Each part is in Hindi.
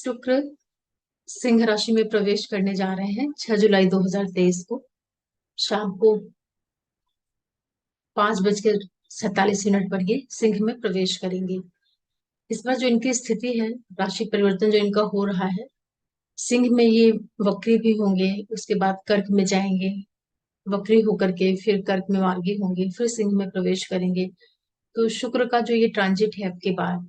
शुक्र सिंह राशि में प्रवेश करने जा रहे हैं 6 जुलाई 2023 को शाम को 5:47 पर ये सिंह में प्रवेश करेंगे। इस बार जो इनकी स्थिति है, राशि परिवर्तन जो इनका हो रहा है, सिंह में ये वक्री भी होंगे, उसके बाद कर्क में जाएंगे, वक्री होकर के फिर कर्क में मार्गी होंगे, फिर सिंह में प्रवेश करेंगे। तो शुक्र का जो ये ट्रांजिट है, अब के बाद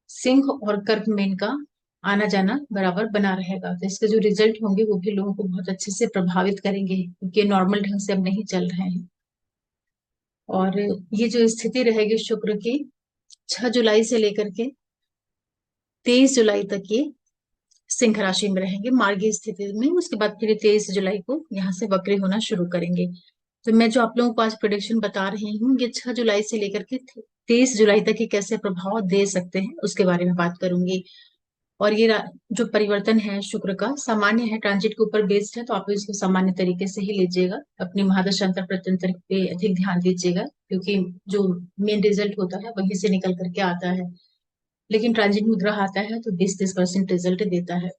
सिंह और कर्क में इनका आना जाना बराबर बना रहेगा। तो इसके जो रिजल्ट होंगे वो भी लोगों को बहुत अच्छे से प्रभावित करेंगे, क्योंकि नॉर्मल ढंग से अब नहीं चल रहे हैं। और ये जो स्थिति रहेगी शुक्र की, 6 जुलाई से लेकर के 23 जुलाई तक ये सिंह राशि में रहेंगे मार्गी स्थिति में। उसके बाद फिर 23 जुलाई को यहाँ से वक्री होना शुरू करेंगे। तो मैं जो आप लोगों को आज प्रोडिक्शन बता रही हूँ, ये 6 जुलाई से लेकर के 23 जुलाई तक ये कैसे प्रभाव दे सकते हैं उसके बारे में बात करूंगी। और ये जो परिवर्तन है शुक्र का सामान्य है, ट्रांजिट के ऊपर बेस्ड है, तो आप इसको सामान्य तरीके से ही लीजिएगा। अपनी महादशांतर प्रत्यंतर पे अधिक ध्यान दीजिएगा, क्योंकि जो मेन रिजल्ट होता है वहीं से निकल करके आता है। लेकिन ट्रांजिट मुद्रा आता है तो 20-30% रिजल्ट देता है।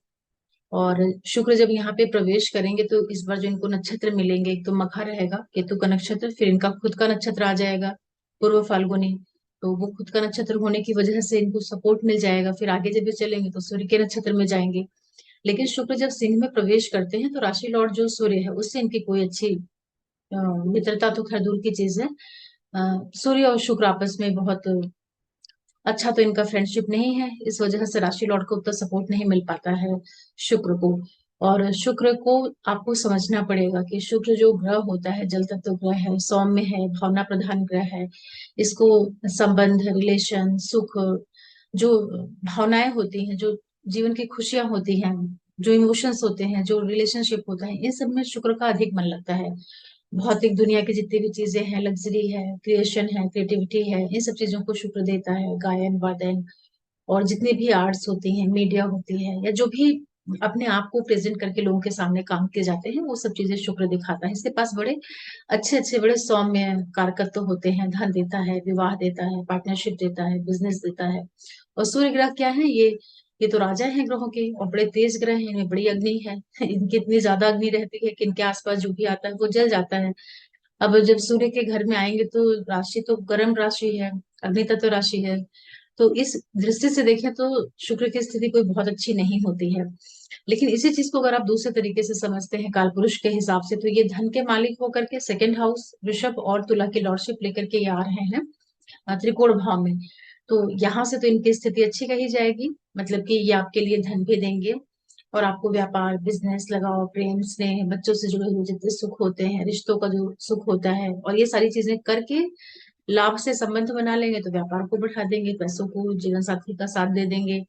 और शुक्र जब यहाँ पे प्रवेश करेंगे तो इस बार जो इनको नक्षत्र मिलेंगे, एक तो मखा रहेगा, केतु का नक्षत्र, फिर इनका खुद का नक्षत्र आ जाएगा पूर्व फाल्गुनी। तो वो खुद का नक्षत्र होने की वजह से इनको सपोर्ट मिल जाएगा। फिर आगे जब ये चलेंगे तो सूर्य के नक्षत्र में जाएंगे। लेकिन शुक्र जब सिंह में प्रवेश करते हैं तो राशि लॉर्ड जो सूर्य है उससे इनकी कोई अच्छी मित्रता तो खैर दूर की चीज है। सूर्य और शुक्र आपस में बहुत अच्छा तो इनका फ्रेंडशिप नहीं है, इस वजह से राशि लॉर्ड को उतना सपोर्ट नहीं मिल पाता है शुक्र को। और शुक्र को आपको समझना पड़ेगा कि शुक्र जो ग्रह होता है, जल तत्व ग्रह है, सौम्य है, भावना प्रधान ग्रह है। इसको संबंध, रिलेशन, सुख, जो भावनाएं होती हैं, जो जीवन की खुशियां होती हैं, जो इमोशंस होते हैं, जो रिलेशनशिप होता है, इन सब में शुक्र का अधिक मन लगता है। भौतिक दुनिया की जितनी भी चीजें हैं, लग्जरी है, क्रिएशन है, क्रिएटिविटी है, इन सब चीजों को शुक्र देता है। गायन वादन और जितनी भी आर्ट्स होती हैं, मीडिया होती है, या जो भी अपने आप को प्रेजेंट करके लोगों के सामने काम किए जाते हैं, वो सब चीजें शुक्र दिखाता है। इसके पास बड़े अच्छे अच्छे बड़े सौम्य कारकत्व होते हैं। धन देता है, विवाह देता है, पार्टनरशिप देता है, बिजनेस देता है। और सूर्य ग्रह क्या है, ये तो राजा हैं ग्रहों के, और बड़े तेज ग्रह हैं, इनमें बड़ी अग्नि है। इनकी इतनी ज्यादा अग्नि रहती है कि इनके आसपास जो भी आता है वो जल जाता है। अब जब सूर्य के घर में आएंगे तो राशि तो गर्म राशि है, अग्नि तत्व राशि है। तो इस दृष्टि से देखें तो शुक्र की स्थिति कोई बहुत अच्छी नहीं होती है। लेकिन इसी चीज को अगर आप दूसरे तरीके से समझते हैं कालपुरुष के हिसाब से, तो ये धन के मालिक होकर के सेकंड हाउस वृषभ और तुला की लॉर्डशिप लेकर के ये आ रहे हैं त्रिकोण भाव में। तो यहाँ से तो इनकी स्थिति अच्छी कही जाएगी, मतलब कि ये आपके लिए धन भी देंगे, और आपको व्यापार, बिजनेस, लगाओ, प्रेम, स्नेह, बच्चों से जुड़े हुए जितने सुख होते हैं, रिश्तों का जो सुख होता है, और ये सारी चीजें करके लाभ से संबंध बना लेंगे तो व्यापार को बढ़ा देंगे, पैसों को, जीवन साथी का साथ दे देंगे,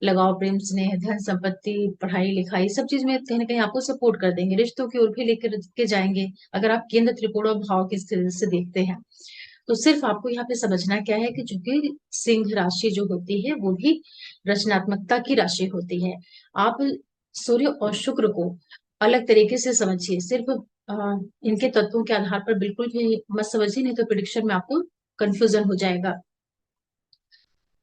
लगाओ, प्रेम, स्नेह, धन संपत्ति, पढ़ाई लिखाई, सब चीज में कहीं ना कहीं आपको सपोर्ट कर देंगे, रिश्तों की ओर भी लेकर के जाएंगे। अगर आप केंद्र त्रिकोण भाव की स्थिति से देखते हैं, तो सिर्फ आपको यहाँ पे समझना क्या है कि चूंकि सिंह राशि जो होती है वो भी रचनात्मकता की राशि होती है। आप सूर्य और शुक्र को अलग तरीके से समझिए, सिर्फ इनके तत्वों के आधार पर बिल्कुल भी मत समझिए, नहीं तो प्रिडिक्शन में आपको कंफ्यूजन हो जाएगा।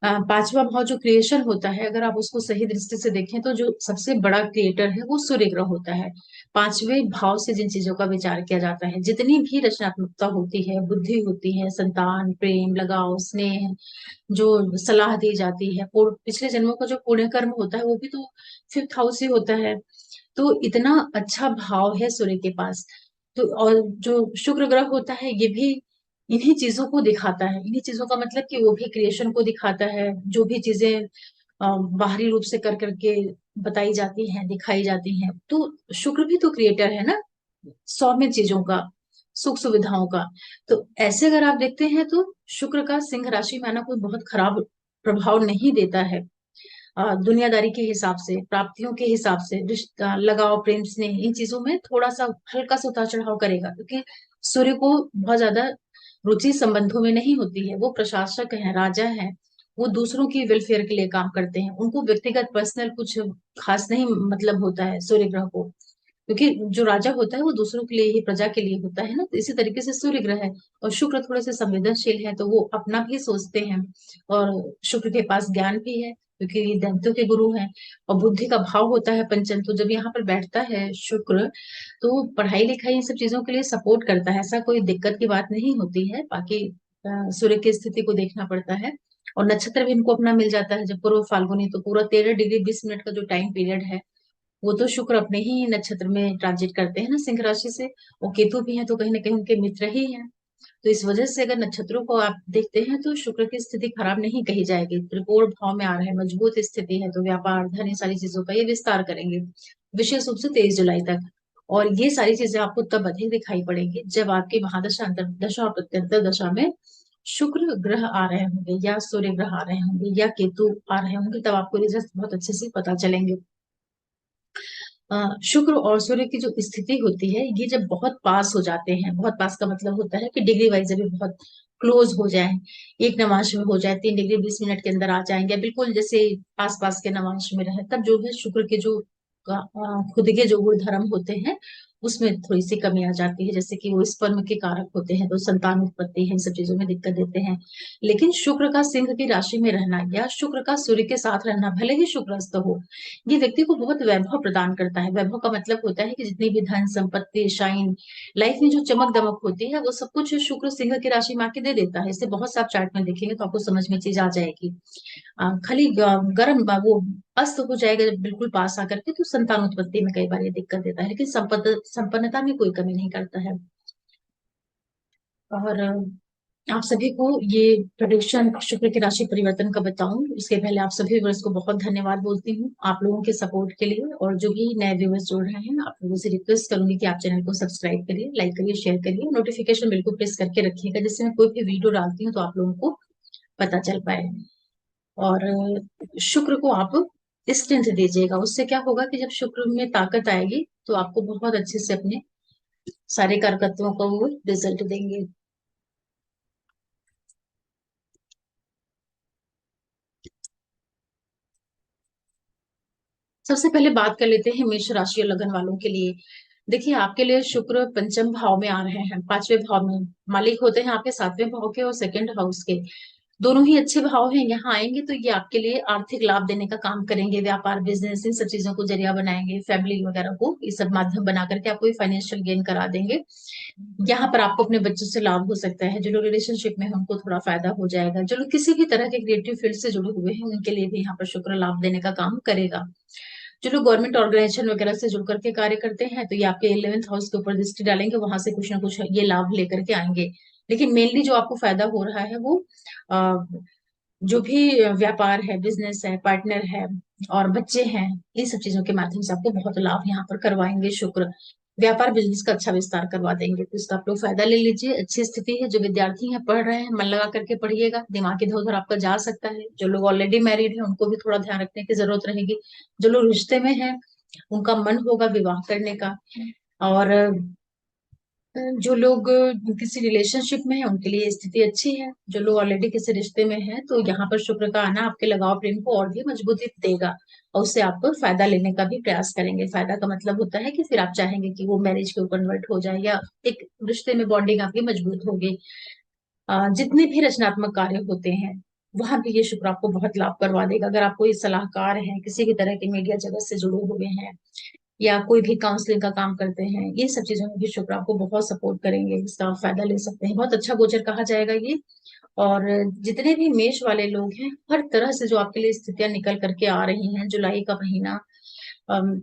पांचवा भाव जो क्रिएशन होता है, अगर आप उसको सही दृष्टि से देखें तो जो सबसे बड़ा क्रिएटर है वो सूर्य ग्रह होता है। पांचवें भाव से जिन चीजों का विचार किया जाता है, जितनी भी रचनात्मकता होती है, बुद्धि होती है, संतान, प्रेम, लगाव, स्नेह, जो सलाह दी जाती है, पिछले जन्मों का जो पुण्य कर्म होता है वो भी तो फिफ्थ हाउस ही होता है। तो इतना अच्छा भाव है सूर्य के पास। तो और जो शुक्र ग्रह होता है ये भी इन्हीं चीजों को दिखाता है। इन्हीं चीजों का मतलब कि वो भी क्रिएशन को दिखाता है, जो भी चीजें बाहरी रूप से कर करके बताई जाती हैं, दिखाई जाती हैं। तो शुक्र भी तो क्रिएटर है ना, सौम्य चीजों का, सुख सुविधाओं का। तो ऐसे अगर आप देखते हैं तो शुक्र का सिंह राशि में आना कोई बहुत खराब प्रभाव नहीं देता है। दुनियादारी के हिसाब से, प्राप्तियों के हिसाब से, रिश्ता, लगाव, प्रेम, स्नेह, इन चीजों में थोड़ा सा हल्का सा उतार चढ़ाव करेगा, क्योंकि सूर्य को बहुत ज्यादा रुचि संबंधों में नहीं होती है। वो प्रशासक है, राजा है, वो दूसरों की वेलफेयर के लिए काम करते हैं। उनको व्यक्तिगत पर्सनल कुछ खास नहीं मतलब होता है सूर्य ग्रह को, क्योंकि जो राजा होता है वो दूसरों के लिए ही, प्रजा के लिए होता है ना। तो इसी तरीके से सूर्य ग्रह है। और शुक्र थोड़े से संवेदनशील है, तो वो अपना भी सोचते हैं। और शुक्र के पास ज्ञान भी है, क्योंकि दैत्यों के गुरु हैं। और बुद्धि का भाव होता है पंचम, तो जब यहाँ पर बैठता है शुक्र, तो पढ़ाई लिखाई इन सब चीजों के लिए सपोर्ट करता है, ऐसा कोई दिक्कत की बात नहीं होती है। बाकी सूर्य की स्थिति को देखना पड़ता है। और नक्षत्र भी इनको अपना मिल जाता है, जब पूर्व फाल्गुनी, तो पूरा 13 डिग्री 20 मिनट का जो टाइम पीरियड है, वो तो शुक्र अपने ही नक्षत्र में ट्रांजिट करते हैं ना, सिंह राशि से। और केतु भी है तो कहीं ना कहीं उनके मित्र ही हैं। तो इस वजह से अगर नक्षत्रों को आप देखते हैं तो शुक्र की स्थिति खराब नहीं कही जाएगी। त्रिकोण भाव में आ रहा है, मजबूत स्थिति है, तो व्यापार धन, ये सारी चीजों का ये विस्तार करेंगे विशेष रूप से 23 जुलाई तक। और ये सारी चीजें आपको तब अधिक दिखाई पड़ेंगी जब आपकी महादशा, अंतर्दशा और प्रत्यंतर दशा में शुक्र ग्रह आ रहे होंगे, या सूर्य ग्रह आ रहे होंगे, या केतु आ रहे होंगे, तब आपको रिजल्ट बहुत अच्छे से पता चलेंगे। शुक्र और सूर्य की जो स्थिति होती है, ये जब बहुत पास हो जाते हैं, बहुत पास का मतलब होता है कि डिग्री वाइज अभी बहुत क्लोज हो जाए, एक नवांश में हो जाए, 3 डिग्री 20 मिनट के अंदर आ जाएंगे, बिल्कुल जैसे आस पास के नवांश में रहे, तब जो है शुक्र के जो खुद के जो गुण धर्म होते हैं, उसमें थोड़ी सी कमी आ जाती है। जैसे कि वो स्पर्म के कारक होते हैं, तो संतान उत्पत्ति है, इन सब चीजों में दिक्कत देते हैं। लेकिन शुक्र का सिंह की राशि में रहना, या शुक्र का सूर्य के साथ रहना, भले ही शुक्र अस्त हो, ये व्यक्ति को बहुत वैभव प्रदान करता है। वैभव का मतलब होता है कि जितनी भी धन संपत्ति, शाइन, लाइफ में जो चमक दमक होती है, वो सब कुछ शुक्र सिंह की राशि में आके दे देता है। इसे बहुत साफ चार्ट में देखेंगे तो आपको समझ में चीज आ जाएगी। खाली गर्म वो अस्त हो जाएगा जब बिल्कुल पास आकर के, तो संतान उत्पत्ति में कई बार ये दिक्कत देता है, लेकिन संपन्नता में कोई कमी नहीं करता है। और आप सभी को ये प्रोडिक्शन शुक्र की राशि परिवर्तन का बताऊं, इसके पहले आप सभी व्यूअर्स को बहुत धन्यवाद बोलती हूँ आप लोगों के सपोर्ट के लिए। और जो भी नए व्यूअर्स जुड़ रहे हैं, आप लोगों से रिक्वेस्ट करूंगी कि आप चैनल को सब्सक्राइब करिए, लाइक करिए, शेयर करिए, नोटिफिकेशन बिल्कुल प्रेस करके रखिएगा, जिससे मैं कोई भी वीडियो डालती हूँ तो आप लोगों को पता चल पाए। और शुक्र को आप स्ट्रेंथ दीजिएगा, उससे क्या होगा कि जब शुक्र में ताकत आएगी तो आपको बहुत अच्छे से अपने सारे कार्यकर्ताओं को वो रिजल्ट देंगे। सबसे पहले बात कर लेते हैं मेष राशि और लगन वालों के लिए। देखिए, आपके लिए शुक्र पंचम भाव में आ रहे हैं, पांचवें भाव में मालिक होते हैं आपके, सातवें भाव के और सेकंड हाउस के। दोनों ही अच्छे भाव हैं, यहाँ आएंगे तो ये आपके लिए आर्थिक लाभ देने का काम करेंगे। व्यापार, बिजनेस, इन सब चीजों को जरिया बनाएंगे, फैमिली वगैरह को ये सब माध्यम बना करके आपको फाइनेंशियल गेन करा देंगे। यहाँ पर आपको अपने बच्चों से लाभ हो सकता है, जो लोग रिलेशनशिप में हैं उनको थोड़ा फायदा हो जाएगा, जो लोग किसी भी तरह के क्रिएटिव फील्ड से जुड़े हुए हैं उनके लिए भी यहाँ पर शुक्र लाभ देने का काम करेगा। जो लोग गवर्नमेंट ऑर्गेनाइजेशन वगैरह से जुड़ करके कार्य करते हैं, तो ये आपके 11th हाउस के ऊपर दृष्टि डालेंगे, वहां से कुछ ना कुछ ये लाभ लेकर के आएंगे। लेकिन मेनली जो आपको फायदा हो रहा है वो जो भी व्यापार है, बिजनेस है, पार्टनर है और बच्चे हैं, इन सब चीजों के माध्यम से आपको बहुत लाभ यहाँ पर करवाएंगे शुक्र। व्यापार बिजनेस का अच्छा विस्तार करवा देंगे, तो इसका आप लोग फायदा ले लीजिए। अच्छी स्थिति है, जो विद्यार्थी हैं पढ़ रहे हैं, मन लगा करके पढ़िएगा, दिमाग इधर उधर आपका जा सकता है। जो लोग ऑलरेडी मैरिड हैं उनको भी थोड़ा ध्यान रखने की जरूरत रहेगी। जो लोग रिश्ते में हैं उनका मन होगा विवाह करने का। और जो लोग किसी रिलेशनशिप में है उनके लिए स्थिति अच्छी है। जो लोग ऑलरेडी किसी रिश्ते में है, तो यहाँ पर शुक्र का आना आपके लगाव प्रेम को और भी मजबूती देगा, और उससे आपको फायदा लेने का भी प्रयास करेंगे। फायदा का मतलब होता है कि फिर आप चाहेंगे कि वो मैरिज के ऊपर कन्वर्ट हो जाए, या एक रिश्ते में बॉन्डिंग आपकी मजबूत होगी। जितने भी रचनात्मक कार्य होते हैं वहां भी ये शुक्र आपको बहुत लाभ करवा देगा। अगर आप कोई सलाहकार हैं, किसी भी तरह के मीडिया जगत से जुड़े हुए हैं, या कोई भी काउंसलिंग का काम करते हैं, ये सब चीजों में भी शुक्र आपको बहुत सपोर्ट करेंगे, इसका आप फायदा ले सकते हैं। बहुत अच्छा गोचर कहा जाएगा ये। और जितने भी मेष वाले लोग हैं, हर तरह से जो आपके लिए स्थितियां निकल करके आ रही हैं, जुलाई का महीना अम,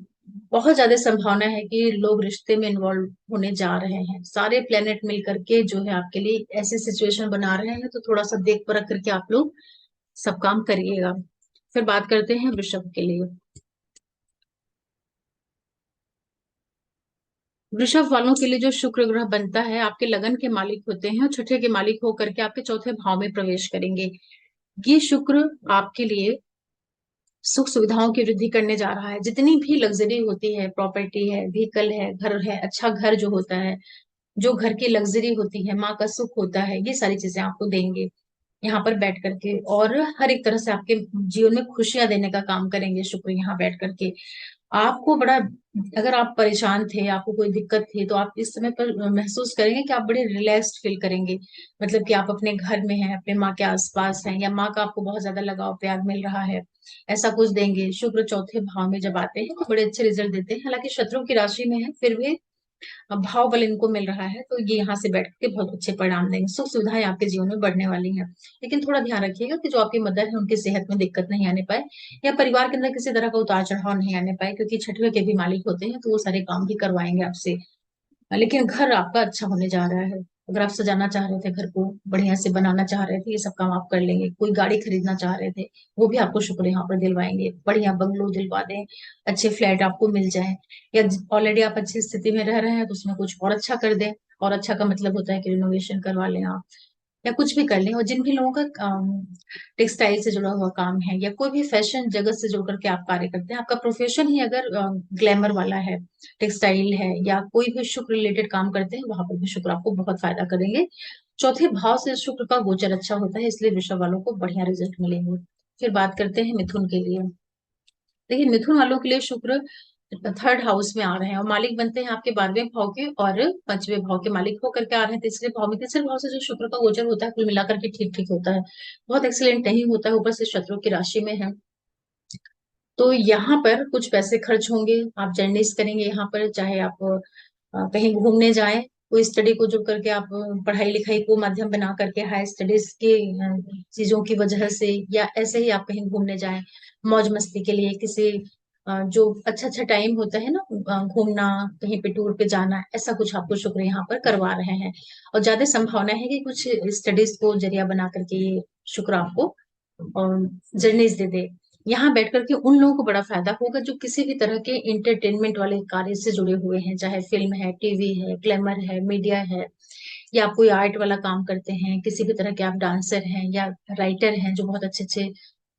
बहुत ज्यादा संभावना है कि लोग रिश्ते में इन्वॉल्व होने जा रहे हैं। सारे प्लेनेट मिल करके जो है आपके लिए ऐसी सिचुएशन बना रहे हैं, तो थोड़ा सा देख परख करके आप लोग सब काम करिएगा। फिर बात करते हैं वृषभ के लिए। वृषभ वालों के लिए जो शुक्र ग्रह बनता है, आपके लगन के मालिक होते हैं, और छठे के मालिक होकर के आपके चौथे भाव में प्रवेश करेंगे। ये शुक्र आपके लिए सुख सुविधाओं की वृद्धि करने जा रहा है। जितनी भी लग्जरी होती है, प्रॉपर्टी है, व्हीकल है, घर है, अच्छा घर जो होता है, जो घर की लग्जरी होती है, माँ का सुख होता है, ये सारी चीजें आपको देंगे यहाँ पर बैठ करके। और हर एक तरह से आपके जीवन में खुशियां देने का काम करेंगे शुक्र यहाँ बैठ करके। आपको बड़ा, अगर आप परेशान थे, आपको कोई दिक्कत थी, तो आप इस समय पर महसूस करेंगे कि आप बड़े रिलैक्स्ड फील करेंगे। मतलब कि आप अपने घर में हैं, अपने माँ के आसपास हैं, या माँ का आपको बहुत ज्यादा लगाव प्यार मिल रहा है, ऐसा कुछ देंगे। शुक्र चौथे भाव में जब आते हैं तो बड़े अच्छे रिजल्ट देते हैं। हालांकि शत्रु की राशि में है, फिर भी अब भाव बल इनको मिल रहा है, तो ये यहाँ से बैठ के बहुत अच्छे परिणाम देंगे। सुख सुविधाएं आपके जीवन में बढ़ने वाली हैं। लेकिन थोड़ा ध्यान रखिएगा कि जो आपकी मदर है उनकी सेहत में दिक्कत नहीं आने पाए, या परिवार के अंदर किसी तरह का उतार चढ़ाव नहीं आने पाए, क्योंकि छठवे के भी मालिक होते हैं, तो वो सारे काम भी करवाएंगे आपसे। लेकिन घर आपका अच्छा होने जा रहा है। अगर आप सजाना चाह रहे थे, घर को बढ़िया से बनाना चाह रहे थे, ये सब काम आप कर लेंगे। कोई गाड़ी खरीदना चाह रहे थे, वो भी आपको शुक्र यहाँ पर दिलवाएंगे। बढ़िया बंगलो दिलवा दें, अच्छे फ्लैट आपको मिल जाए, या ऑलरेडी आप अच्छी स्थिति में रह रहे हैं तो उसमें कुछ और अच्छा कर दें। और अच्छा का मतलब होता है कि रिनोवेशन करवा लें आप, या कुछ भी कर लें। और जिन भी लोगों का टेक्सटाइल से जुड़ा हुआ काम है, या कोई भी फैशन जगत से जुड़ करके आप कार्य करते हैं, आपका प्रोफेशन ही अगर ग्लैमर वाला है, टेक्सटाइल है, या कोई भी शुक्र रिलेटेड काम करते हैं, वहां पर भी शुक्र आपको बहुत फायदा करेंगे। चौथे भाव से शुक्र का गोचर अच्छा होता है, इसलिए वृषभ वालों को बढ़िया रिजल्ट मिलेंगे। फिर बात करते हैं मिथुन के लिए। देखिए, मिथुन वालों के लिए शुक्र थर्ड हाउस में आ रहे हैं, और मालिक बनते हैं आपके 12वें भाव के, और 5वें भाव के मालिक होकर के आ रहे हैं तीसरे भाव में। तीसरे भाव से जो शुक्र का गोचर होता है, कुल मिलाकर के ठीक ठीक होता है, बहुत एक्सीलेंट नहीं होता है। ऊपर से शत्रु की राशि में है, तो यहाँ पर कुछ पैसे खर्च होंगे। आप जर्नीज करेंगे यहाँ पर, चाहे आप कहीं घूमने जाएं, कोई स्टडी को जुड़ करके आप पढ़ाई लिखाई को माध्यम बना करके हाई स्टडीज के चीजों की वजह से, या ऐसे ही आप कहीं घूमने जाएं मौज मस्ती के लिए, किसी जो अच्छा अच्छा टाइम होता है ना, घूमना, कहीं पे टूर पे जाना, ऐसा कुछ आपको शुक्र यहाँ पर करवा रहे हैं। और ज्यादा संभावना है कि कुछ स्टडीज को जरिया बना करके ये शुक्र आपको और जर्नीज दे दे। यहाँ बैठ करके उन लोगों को बड़ा फायदा होगा जो किसी भी तरह के इंटरटेनमेंट वाले कार्य से जुड़े हुए हैं, चाहे फिल्म है, टीवी है, ग्लैमर है, मीडिया है, या आप कोई आर्ट वाला काम करते हैं, किसी भी तरह के आप डांसर हैं, या राइटर हैं जो बहुत अच्छे अच्छे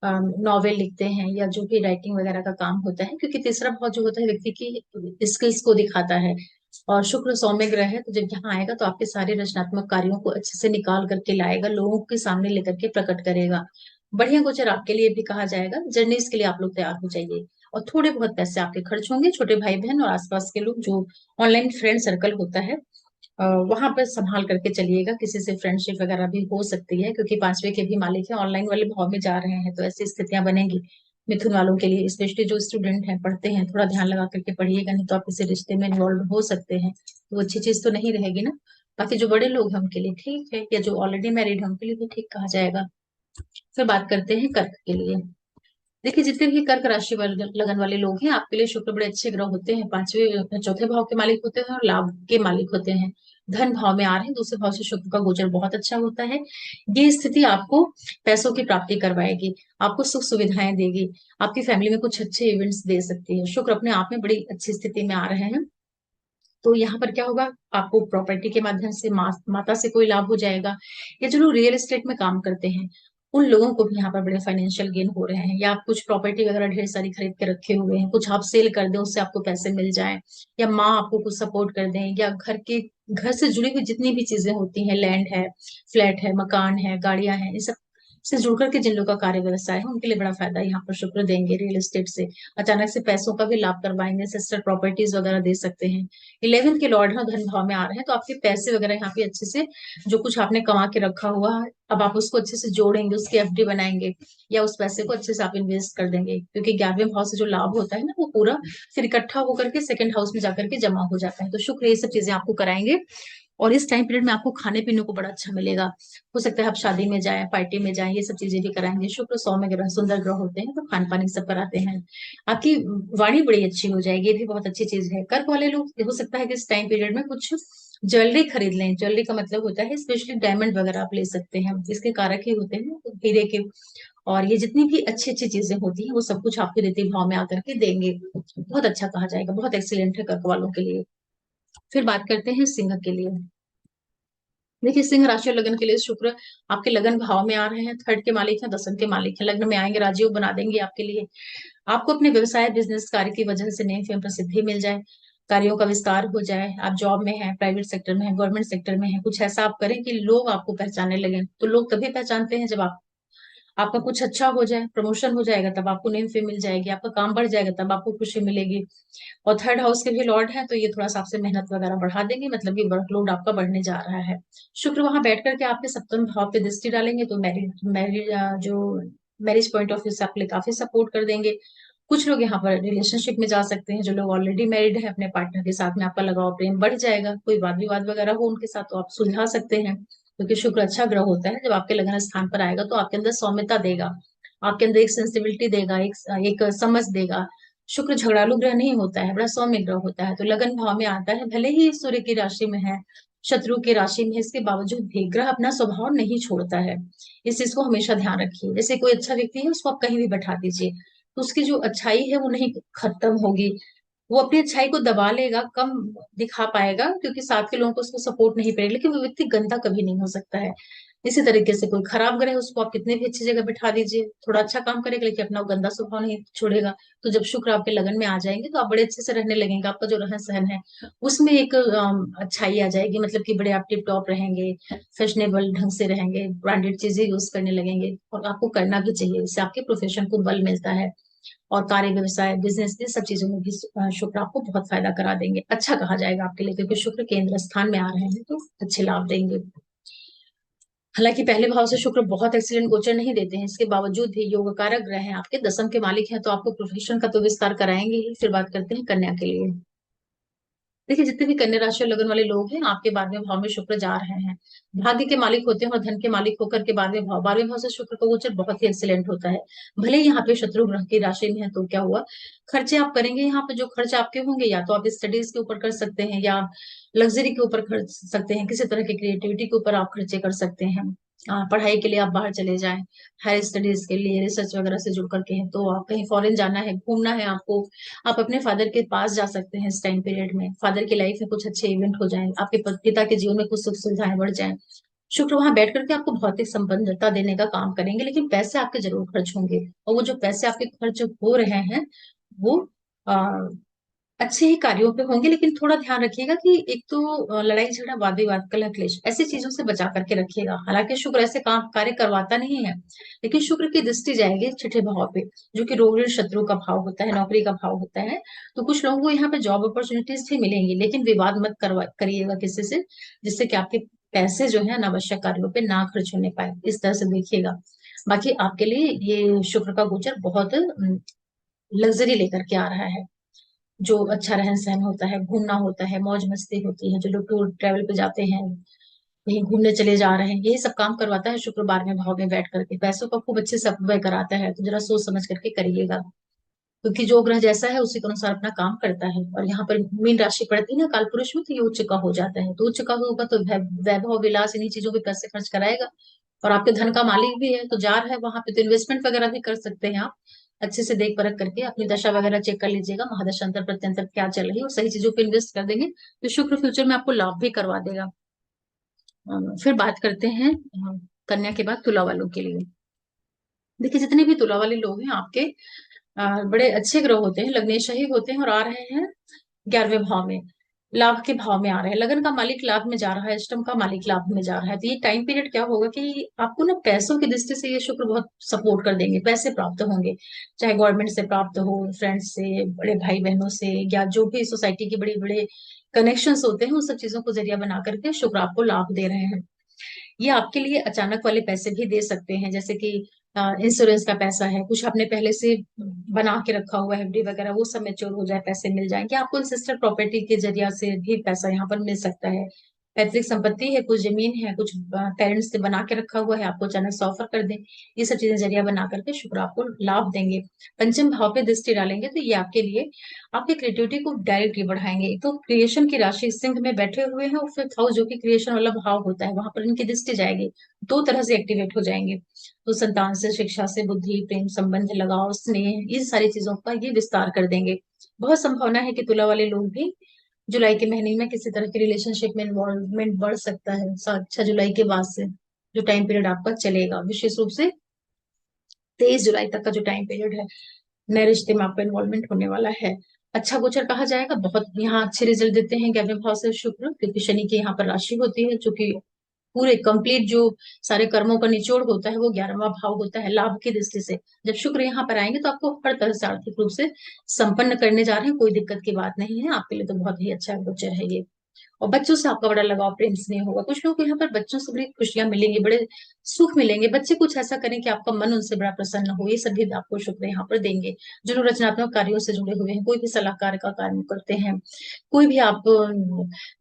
नॉवेल लिखते हैं, या जो भी राइटिंग वगैरह का काम होता है। क्योंकि तीसरा भाव जो होता है व्यक्ति की स्किल्स को दिखाता है, और शुक्र सौम्य ग्रह है, तो जब यहाँ आएगा तो आपके सारे रचनात्मक कार्यों को अच्छे से निकाल करके लाएगा, लोगों के सामने लेकर के प्रकट करेगा। बढ़िया गोचर आपके लिए भी कहा जाएगा। जर्नीज के लिए आप लोग तैयार हो जाइए, और थोड़े बहुत पैसे आपके खर्च होंगे। छोटे भाई बहन और आसपास के लोग, जो ऑनलाइन फ्रेंड सर्कल होता है, वहां पर संभाल करके चलिएगा। किसी से फ्रेंडशिप वगैरह भी हो सकती है, क्योंकि 5वें के भी मालिक है, ऑनलाइन वाले भाव में जा रहे हैं, तो ऐसी स्थितियां बनेंगी। मिथुन वालों के लिए, स्पेशली जो स्टूडेंट हैं, पढ़ते हैं, थोड़ा ध्यान लगा करके पढ़िएगा, नहीं तो आप किसी रिश्ते में इन्वॉल्व हो सकते हैं, तो वो अच्छी चीज तो नहीं रहेगी ना। बाकी जो बड़े लोग हैं उनके लिए ठीक है, या जो ऑलरेडी मैरिड है उनके लिए भी ठीक कहा जाएगा। फिर बात करते हैं कर्क के लिए। देखिए, जितने भी कर्क राशि वाले लगन वाले लोग हैं, आपके लिए शुक्र बड़े अच्छे ग्रह होते हैं। 5वें चौथे भाव के मालिक होते हैं, और लाभ के मालिक होते हैं। धन भाव में आ रहे हैं, दूसरे भाव से शुक्र का गोचर बहुत अच्छा होता है। ये स्थिति आपको पैसों की प्राप्ति करवाएगी, आपको सुख सुविधाएं देगी, आपकी फैमिली में कुछ अच्छे इवेंट्स दे सकती है। शुक्र अपने आप में बड़ी अच्छी स्थिति में आ रहे हैं, तो यहाँ पर क्या होगा, आपको प्रॉपर्टी के माध्यम से माता से कोई लाभ हो जाएगा। या जो लोग रियल एस्टेट में काम करते हैं, उन लोगों को भी यहाँ पर बड़े फाइनेंशियल गेन हो रहे हैं। या आप कुछ प्रॉपर्टी वगैरह ढेर सारी खरीद के रखे हुए हैं, कुछ आप सेल कर दें, उससे आपको पैसे मिल जाएं, या माँ आपको कुछ सपोर्ट कर दें, या घर से जुड़ी हुई जितनी भी चीजें होती हैं, लैंड है, फ्लैट है, मकान है, गाड़ियां हैं, ये सब से जुड़ करके जिन लोगों का कार्य व्यवसाय है, उनके लिए बड़ा फायदा यहाँ पर शुक्र देंगे। रियल एस्टेट से अचानक से पैसों का भी लाभ करवाएंगे, सिस्टर प्रॉपर्टीज वगैरह दे सकते हैं। 11 के लॉर्ड है, धन भाव में आ रहे हैं, तो आपके पैसे वगैरह यहाँ पे अच्छे से, जो कुछ आपने कमा के रखा हुआ है, अब आप उसको अच्छे से जोड़ेंगे, उसकी एफडी बनाएंगे, या उस पैसे को अच्छे से आप इन्वेस्ट कर देंगे। क्योंकि 11वें भाव से जो लाभ होता है ना, वो पूरा फिर इकट्ठा होकर के सेकंड हाउस में जाकर के जमा हो जाता है। तो शुक्र ये सब चीजें आपको कराएंगे, और इस टाइम पीरियड में आपको खाने पीने को बड़ा अच्छा मिलेगा। हो सकता है आप शादी में जाएं, पार्टी में जाएं, ये सब चीजें भी कराएंगे। शुक्र 100 में ग्रह, सुंदर ग्रह होते हैं, तो खान पान ये सब कराते हैं। आपकी वाणी बड़ी अच्छी हो जाएगी, ये भी बहुत अच्छी चीज है। कर्क वाले लोग, हो सकता है कि इस टाइम पीरियड में कुछ ज्वेलरी खरीद लें। ज्वेलरी का मतलब होता है स्पेशली डायमंड वगैरह आप ले सकते हैं, इसके कारक ही होते हैं हीरे के। और ये जितनी भी अच्छी अच्छी चीजें होती हैं, वो सब कुछ आपके रीति भाव में आकर के देंगे। बहुत अच्छा कहा जाएगा, बहुत एक्सीलेंट है कर्क वालों के लिए। फिर बात करते हैं सिंह के लिए। देखिए, सिंह राशि और लगन के लिए शुक्र आपके लगन भाव में आ रहे हैं, थर्ड के मालिक हैं, दसम के मालिक हैं, लग्न में आएंगे, राजयोग बना देंगे आपके लिए। आपको अपने व्यवसाय बिजनेस कार्य की वजह से नेम फेम प्रसिद्धि मिल जाए, कार्यों का विस्तार हो जाए। आप जॉब में हैं, प्राइवेट सेक्टर में हैं, गवर्नमेंट सेक्टर में हैं, कुछ ऐसा आप करें कि लोग आपको पहचानने लगे। तो लोग तभी पहचानते हैं जब आप आपका कुछ अच्छा हो जाए, प्रमोशन हो जाएगा, तब आपको नेम फेम मिल जाएगी, आपका काम बढ़ जाएगा तब आपको खुशी मिलेगी। और थर्ड हाउस के भी लॉर्ड है, तो ये थोड़ा सा आपसे मेहनत वगैरह बढ़ा देंगे, मतलब कि वर्कलोड आपका बढ़ने जा रहा है। शुक्र वहां बैठ करके आपके सप्तम भाव पे दृष्टि डालेंगे, तो मैरिज मैरिज जो मैरिज पॉइंट ऑफ व्यू से आपके लिए काफी सपोर्ट कर देंगे। कुछ लोग यहाँ पर रिलेशनशिप में जा सकते हैं, जो लोग ऑलरेडी मैरिड है अपने पार्टनर के साथ में आपका लगाव प्रेम बढ़ जाएगा। कोई वाद विवाद वगैरह हो उनके साथ तो आप सुलझा सकते हैं, क्योंकि शुक्र अच्छा ग्रह होता है। जब आपके लगन स्थान पर आएगा तो आपके अंदर सौम्यता देगा, आपके अंदर एक सेंसिबिलिटी देगा, एक समझ देगा। शुक्र झगड़ालू ग्रह नहीं होता है, बड़ा सौम्य ग्रह होता है, तो लगन भाव में आता है, भले ही सूर्य की राशि में है, शत्रु की राशि में है, इसके बावजूद भी ग्रह अपना स्वभाव नहीं छोड़ता है। इस चीज को हमेशा ध्यान रखिए। जैसे कोई अच्छा व्यक्ति है, उसको आप कहीं भी बैठा दीजिए, तो उसकी जो अच्छाई है वो नहीं खत्म होगी। वो अपनी अच्छाई को दबा लेगा, कम दिखा पाएगा, क्योंकि साथ के लोगों को उसको सपोर्ट नहीं करेगा, लेकिन वो व्यक्ति गंदा कभी नहीं हो सकता है। इसी तरीके से कोई खराब ग्रह है, उसको आप कितने भी अच्छी जगह बिठा दीजिए, थोड़ा अच्छा काम करेगा लेकिन अपना वो गंदा स्वभाव नहीं छोड़ेगा। तो जब शुक्र आपके लगन में आ जाएंगे तो आप बड़े अच्छे से रहने लगेंगे, आपका जो रहन सहन है उसमें एक अच्छाई आ जाएगी, मतलब कि बड़े आप टिप टॉप रहेंगे, फैशनेबल ढंग से रहेंगे, ब्रांडेड चीजें यूज करने लगेंगे। और आपको करना भी चाहिए, इससे आपके प्रोफेशन को बल मिलता है। और कार्य व्यवसाय बिजनेस ये सब चीजों में भी शुक्र आपको बहुत फायदा करा देंगे, अच्छा कहा जाएगा आपके लिए, क्योंकि शुक्र केंद्र स्थान में आ रहे हैं तो अच्छे लाभ देंगे। हालांकि पहले भाव से शुक्र बहुत एक्सीलेंट गोचर नहीं देते हैं, इसके बावजूद भी योग कारक ग्रह हैं, आपके दसम के मालिक हैं, तो आपको प्रोफेशन का तो विस्तार कराएंगे ही। फिर बात करते हैं कन्या के लिए। देखिए, जितने भी कन्या राशि और लगन वाले लोग हैं, आपके 12वें भाव में शुक्र जा रहे हैं। भाग्य के मालिक होते हैं और धन के मालिक होकर के 12वें भाव से शुक्र का गोचर बहुत ही एक्सीलेंट होता है। भले ही यहाँ पे शत्रु ग्रह की राशि में है, तो क्या हुआ, खर्चे आप करेंगे, यहाँ पे जो खर्च आपके होंगे या तो आप स्टडीज के ऊपर कर सकते हैं, या लग्जरी के ऊपर खर्च सकते हैं, किसी तरह की क्रिएटिविटी के ऊपर आप खर्चे कर सकते हैं। पढ़ाई के लिए आप बाहर चले जाएं, हायर स्टडीज के लिए, रिसर्च वगैरह से जुड़ करके हैं, तो आप कहीं फॉरेन जाना है, घूमना है आपको, आप अपने फादर के पास जा सकते हैं। इस टाइम पीरियड में फादर की लाइफ में कुछ अच्छे इवेंट हो जाएं, आपके पिता के जीवन में कुछ सुख सुविधाएं बढ़ जाएं। शुक्र वहां बैठ करके आपको भौतिक संपन्नता देने का काम करेंगे, लेकिन पैसे आपके जरूर खर्च होंगे, और वो जो पैसे आपके खर्च हो रहे हैं वो अच्छे ही कार्यों पे होंगे। लेकिन थोड़ा ध्यान रखिएगा कि एक तो लड़ाई झगड़ा वाद विवाद कलह क्लेश ऐसी चीजों से बचा करके रखिएगा। हालांकि शुक्र ऐसे काम कार्य करवाता नहीं है, लेकिन शुक्र की दृष्टि जाएगी छठे भाव पे, जो कि रोग ऋण शत्रु का भाव होता है, नौकरी का भाव होता है। तो कुछ लोगों को यहाँ पे जॉब अपॉर्चुनिटीज भी मिलेंगी, लेकिन विवाद मत करवा करिएगा किसी से, जिससे कि आपके पैसे जो है अनावश्यक कार्यों पे ना खर्च होने पाए, इस तरह से देखिएगा। बाकी आपके लिए ये शुक्र का गोचर बहुत लग्जरी लेकर के आ रहा है। जो अच्छा रहन सहन होता है, घूमना होता है, मौज मस्ती होती है, जो लोग टूर ट्रैवल पे जाते हैं, कहीं घूमने चले जा रहे हैं, यही सब काम करवाता है शुक्र 12वें भाव में बैठ करके, पैसों का खूब अच्छे से अपव्यय कराता है। तो जरा सोच समझ करके करिएगा, क्योंकि जो ग्रह जैसा है उसी के अनुसार अपना काम करता है। और यहाँ पर मीन राशि पड़ती है ना काल पुरुष में, तो ये उच्च का हो जाता है, तो उच्च का होगा तो वैभव विलास इन्हीं चीजों पे पैसे खर्च कराएगा। और आपके धन का मालिक भी है, तो जा रहा है वहां पे, तो इन्वेस्टमेंट वगैरह भी कर सकते हैं आप। अच्छे से देख परख करके अपनी दशा वगैरह चेक कर लीजिएगा, महादशा अंतर प्रत्यंतर क्या चल रही है, और सही चीजों पे इन्वेस्ट कर देंगे तो शुक्र फ्यूचर में आपको लाभ भी करवा देगा। फिर बात करते हैं कन्या के बाद तुला वालों के लिए। देखिए, जितने भी तुला वाले लोग हैं आपके बड़े अच्छे ग्रह होते हैं, लग्नेशही होते हैं, और आ रहे हैं 11वें भाव में, लाभ के भाव में आ रहे हैं। लगन का मालिक लाभ में जा रहा है, अष्टम का मालिक लाभ में जा रहा है, तो ये टाइम पीरियड क्या होगा कि आपको ना पैसों की दृष्टि से ये शुक्र बहुत सपोर्ट कर देंगे, पैसे प्राप्त होंगे, चाहे गवर्नमेंट से प्राप्त हो, फ्रेंड्स से, बड़े भाई बहनों से, या जो भी सोसाइटी के बड़े बड़े कनेक्शंस होते हैं, उन सब चीजों को जरिया बना करके शुक्र आपको लाभ दे रहे हैं। ये आपके लिए अचानक वाले पैसे भी दे सकते हैं, जैसे कि इंश्योरेंस का पैसा है, कुछ आपने पहले से बना के रखा हुआ है एफडी वगैरह, वो सब मैच्योर हो जाए, पैसे मिल जाएंगे आपको। इंसिस्टर प्रॉपर्टी के जरिया से भी पैसा यहाँ पर मिल सकता है। पैतृक संपत्ति है, कुछ जमीन है, कुछ पेरेंट्स ने बना के रखा हुआ है, आपको अचानक से ऑफर कर दें, ये सब चीजें जरिया बना करके शुक्र आपको लाभ देंगे। पंचम भाव पे दृष्टि डालेंगे तो ये आपके लिए आपकी क्रिएटिविटी को डायरेक्टली बढ़ाएंगे। एक तो क्रिएशन की राशि सिंह में बैठे हुए हैं, और फिफ्थ हाउस जो कि क्रिएशन वाला भाव होता है, वहां पर इनकी दृष्टि जाएगी, दो तरह से एक्टिवेट हो जाएंगे। तो संतान से, शिक्षा से, बुद्धि, प्रेम संबंध, लगाव, स्नेह, इन सारी चीजों का ये विस्तार कर देंगे। बहुत संभावना है कि तुला वाले लोग भी जुलाई के महीने में किसी तरह के रिलेशनशिप में इन्वॉल्वमेंट बढ़ सकता है, 6 जुलाई के बाद से जो टाइम पीरियड आपका चलेगा, विशेष रूप से 23 जुलाई तक का जो टाइम पीरियड है, नए रिश्ते में आपका इन्वॉल्वमेंट होने वाला है। अच्छा गोचर कहा जाएगा, बहुत यहाँ अच्छे रिजल्ट देते हैं 11वें भाव से शुक्र, क्योंकि शनि की यहाँ पर राशि होती है जो कि पूरे कंप्लीट जो सारे कर्मों का निचोड़ होता है वो 11वां भाव होता है लाभ की दृष्टि से। जब शुक्र यहाँ पर आएंगे तो आपको हर तरह से आर्थिक रूप से संपन्न करने जा रहे हैं, कोई दिक्कत की बात नहीं है आपके लिए, तो बहुत ही अच्छा गोचर है ये। और बच्चों से आपका बड़ा लगाव प्रेम स्नेह होगा, कुछ लोगों को यहाँ पर बच्चों से बड़ी खुशियां मिलेंगी, बड़े सुख मिलेंगे, बच्चे कुछ ऐसा करें कि आपका मन उनसे बड़ा प्रसन्न हो, ये सभी आपको शुक्र यहाँ पर देंगे। जो लोग रचनात्मक कार्यों से जुड़े हुए हैं, कोई भी सलाहकार का कार्य करते हैं, कोई भी आप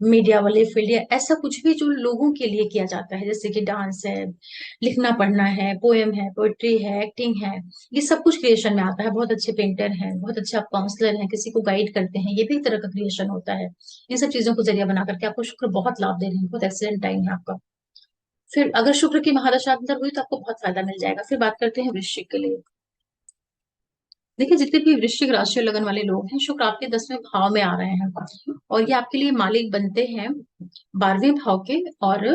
मीडिया वाले फील्ड या ऐसा कुछ भी जो लोगों के लिए किया जाता है, जैसे कि डांस है, लिखना पढ़ना है, पोएम है, पोएट्री है, एक्टिंग है, ये सब कुछ क्रिएशन में आता है। बहुत अच्छे पेंटर हैं, बहुत अच्छे आप काउंसलर हैं, किसी को गाइड करते हैं, ये भी एक तरह का क्रिएशन होता है। इन सब चीजों को जरिया बना करके आपको शुक्र बहुत लाभ दे रहे हैं, बहुत एक्सीलेंट टाइम है आपका। फिर अगर शुक्र की महादशा अंतर हुई तो आपको बहुत फायदा मिल जाएगा। फिर बात करते हैं वृश्चिक के लिए। देखिए जितने भी वृश्चिक राशि और लगन वाले लोग हैं, शुक्र आपके 10वें भाव में आ रहे हैं और ये आपके लिए मालिक बनते हैं 12वें भाव के और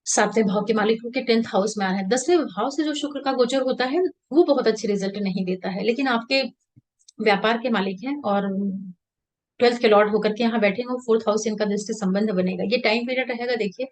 7वें भाव के मालिक होकर 10th हाउस में आ रहे हैं। 10वें भाव से जो शुक्र का गोचर होता है वो बहुत अच्छी रिजल्ट नहीं देता है, लेकिन आपके व्यापार के मालिक हैं और 12th के लॉर्ड होकर के यहाँ बैठे हैं, वो 4th हाउस से इनका दृष्टि संबंध बनेगा। ये टाइम पीरियड रहेगा, देखिए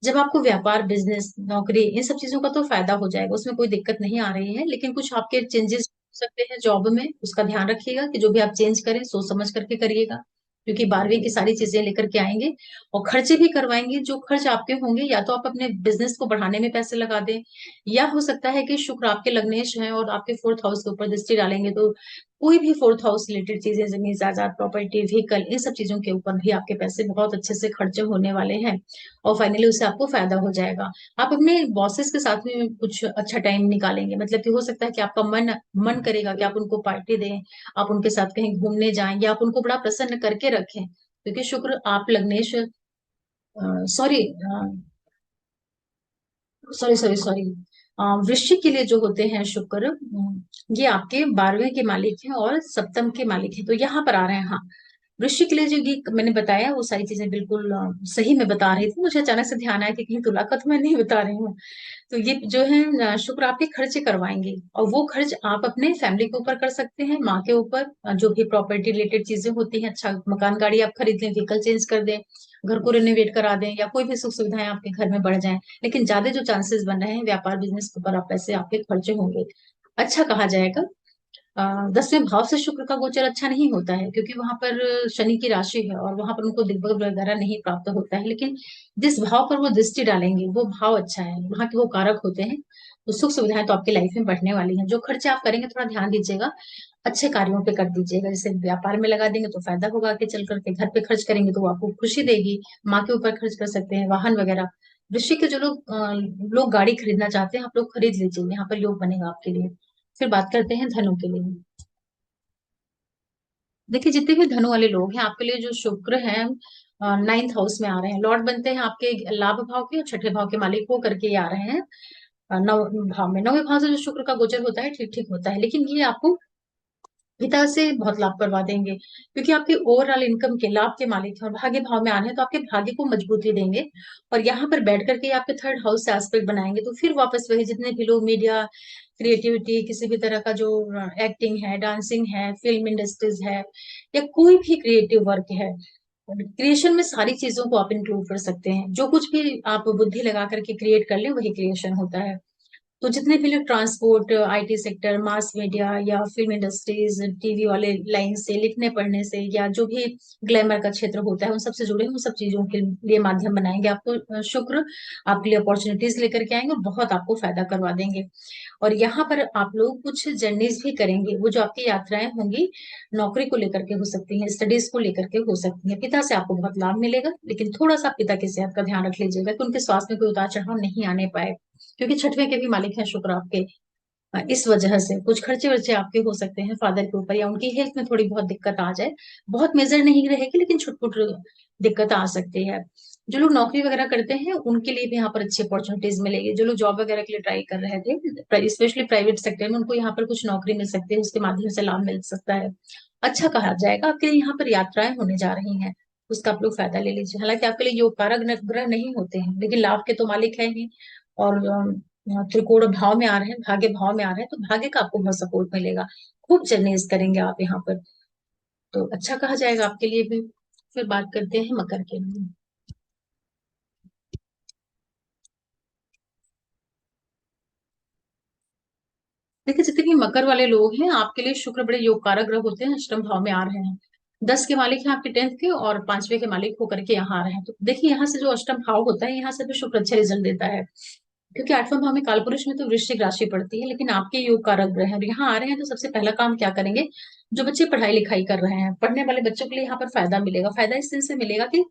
जब आपको व्यापार बिजनेस नौकरी इन सब चीजों का तो फायदा हो जाएगा, उसमें कोई दिक्कत नहीं आ रही है, लेकिन कुछ आपके चेंजेस हो सकते हैं जॉब में, उसका ध्यान रखिएगा कि जो भी आप चेंज करें सोच समझ करके करिएगा, क्योंकि 12वीं की सारी चीजें लेकर के आएंगे और खर्चे भी करवाएंगे। जो खर्च आपके होंगे या तो आप अपने बिजनेस को बढ़ाने में पैसे लगा दें, या हो सकता है कि शुक्र आपके लग्नेश हैं और आपके 4th हाउस के ऊपर दृष्टि डालेंगे, तो कोई भी 4th हाउस रिलेटेड चीजें, जमीन जायदाद प्रॉपर्टी व्हीकल, इन सब चीजों के ऊपर भी आपके पैसे बहुत अच्छे से खर्चे होने वाले हैं और फाइनली उससे आपको फायदा हो जाएगा। आप अपने बॉसेस के साथ में कुछ अच्छा टाइम निकालेंगे, मतलब कि हो सकता है कि आपका मन मन करेगा कि आप उनको पार्टी दें, आप उनके साथ कहीं घूमने जाएं या आप उनको बड़ा प्रसन्न करके रखें, क्योंकि शुक्र आप लग्नेश सॉरी सॉरी सॉरी सॉरी वृश्चिक के लिए जो होते हैं शुक्र, ये आपके 12वें के मालिक हैं और सप्तम के मालिक हैं, तो यहाँ पर आ रहे हैं। हाँ, वृश्चिक के लिए जो ये मैंने बताया वो सारी चीजें बिल्कुल सही मैं बता रही थी, मुझे अचानक से ध्यान आया कि कहीं तुला का तो मैं नहीं बता रही हूँ। तो ये जो है शुक्र आपके खर्चे करवाएंगे और वो खर्च आप अपने फैमिली के ऊपर कर सकते हैं, माँ के ऊपर, जो भी प्रॉपर्टी रिलेटेड चीजें होती हैं, अच्छा मकान गाड़ी आप खरीद लें, व्हीकल चेंज कर दें, घर को रिनोवेट करा दें, या कोई भी सुख सुविधाएं आपके घर में बढ़ जाएं। लेकिन ज्यादा जो चांसेस बन रहे हैं व्यापार बिजनेस के ऊपर आप पैसे आपके खर्चे होंगे। अच्छा कहा जाएगा। 10वें भाव से शुक्र का गोचर अच्छा नहीं होता है, क्योंकि वहां पर शनि की राशि है और वहां पर उनको दिग्बल वगैरह नहीं प्राप्त होता है, लेकिन जिस भाव पर वो दृष्टि डालेंगे वो भाव अच्छा है, वहां के वो कारक होते हैं, तो सुख सुविधाएं तो आपकी लाइफ में बढ़ने वाली हैं। जो खर्चे आप करेंगे थोड़ा ध्यान दीजिएगा, अच्छे कार्यों पे कर दीजिएगा, जैसे व्यापार में लगा देंगे तो फायदा होगा आगे चल करके, घर पे खर्च करेंगे तो वो आपको खुशी देगी, माँ के ऊपर खर्च कर सकते हैं, वाहन वगैरह। वृश्चिक के जो लोग गाड़ी खरीदना चाहते हैं, आप लोग खरीद लीजिए, यहाँ पर योग बनेगा आपके लिए। फिर बात करते हैं धनु के लिए। देखिए जितने भी धनु वाले लोग हैं आपके लिए जो शुक्र हैं 9th हाउस में आ रहे हैं, लॉर्ड बनते हैं आपके लाभ भाव के और छठे भाव के मालिक हो करके ये आ रहे हैं 9 भाव में। 9वें भाव से जो शुक्र का गोचर होता है ठीक ठीक होता है, लेकिन ये आपको पिता से बहुत लाभ करवा देंगे, क्योंकि आपके ओवरऑल इनकम के लाभ के मालिक हैं और भाग्य भाव में आने हैं, तो आपके भाग्य को मजबूती देंगे। और यहाँ पर बैठ करके आपके 3rd हाउस से एस्पेक्ट बनाएंगे, तो फिर वापस वही जितने भी लोग मीडिया क्रिएटिविटी, किसी भी तरह का जो एक्टिंग है, डांसिंग है, फिल्म इंडस्ट्रीज है, या कोई भी क्रिएटिव वर्क है, क्रिएशन में सारी चीजों को आप इंक्लूड कर सकते हैं। जो कुछ भी आप बुद्धि लगा करके क्रिएट कर लें वही क्रिएशन होता है। तो जितने भी लोग transport, IT sector, mass media या फिल्म इंडस्ट्रीज, टीवी वाले लाइन से, लिखने पढ़ने से, या जो भी ग्लैमर का क्षेत्र होता है उन सब से जुड़े हैं, उन सब चीजों के लिए माध्यम बनाएंगे आपको शुक्र, आपके लिए अपॉर्चुनिटीज लेकर के आएंगे और बहुत आपको फायदा करवा देंगे। और यहाँ पर आप लोग कुछ जर्नीज भी करेंगे, वो जो आपकी यात्राएं होंगी नौकरी को लेकर के हो सकती हैं, स्टडीज को लेकर के हो सकती हैं, पिता से आपको बहुत लाभ मिलेगा, लेकिन थोड़ा सा पिता की सेहत का ध्यान रख लीजिएगा कि उनके स्वास्थ्य में कोई उतार चढ़ाव नहीं आने पाए, क्योंकि छठवें के भी मालिक हैं शुक्र आपके। इस वजह से कुछ खर्चे वर्चे आपके हो सकते हैं फादर के ऊपर, या उनकी हेल्थ में थोड़ी बहुत दिक्कत आ जाए, बहुत मेजर नहीं रहेगी लेकिन छुटपुट दिक्कत आ सकती है। जो लोग नौकरी वगैरह करते हैं उनके लिए भी यहाँ पर अच्छी अपॉर्चुनिटीज मिलेगी, जो लोग जॉब वगैरह के लिए ट्राई कर रहे थे स्पेशली प्राइवेट सेक्टर में, उनको यहाँ पर कुछ नौकरी मिल सकती है, उसके माध्यम से लाभ मिल सकता है। अच्छा कहा जाएगा, आपके लिए यहाँ पर यात्राएं होने जा रही हैं, उसका आप लोग फायदा ले लीजिए। हालांकि आपके लिए योग कारक ग्रह नहीं होते हैं, लेकिन लाभ के तो मालिक है ही, और त्रिकोण भाव में आ रहे हैं, भाग्य भाव में आ रहे हैं, तो भाग्य का आपको बहुत सपोर्ट मिलेगा, खूब जर्नीज करेंगे आप यहाँ पर, तो अच्छा कहा जाएगा आपके लिए भी। फिर बात करते हैं मकर के लिए। देखिए जितने भी मकर वाले लोग हैं आपके लिए शुक्र बड़े योग कारक ग्रह होते हैं, अष्टम भाव में आ रहे हैं। 10 के मालिक हैं आपके 10th के, और 5वें के मालिक होकर के यहाँ आ रहे हैं। तो देखिए यहाँ से जो अष्टम भाव होता है, यहाँ से भी शुक्र अच्छे रिजल्ट देता है, क्योंकि 8वां भाव में कालपुरुष में तो वृश्चिक राशि पड़ती है, लेकिन आपके योग कारक ग्रह हैं और यहाँ आ रहे हैं। तो सबसे पहला काम क्या करेंगे, जो बच्चे पढ़ाई लिखाई कर रहे हैं, पढ़ने वाले बच्चों के लिए यहाँ पर फायदा मिलेगा। फायदा इस दिन से मिलेगा कि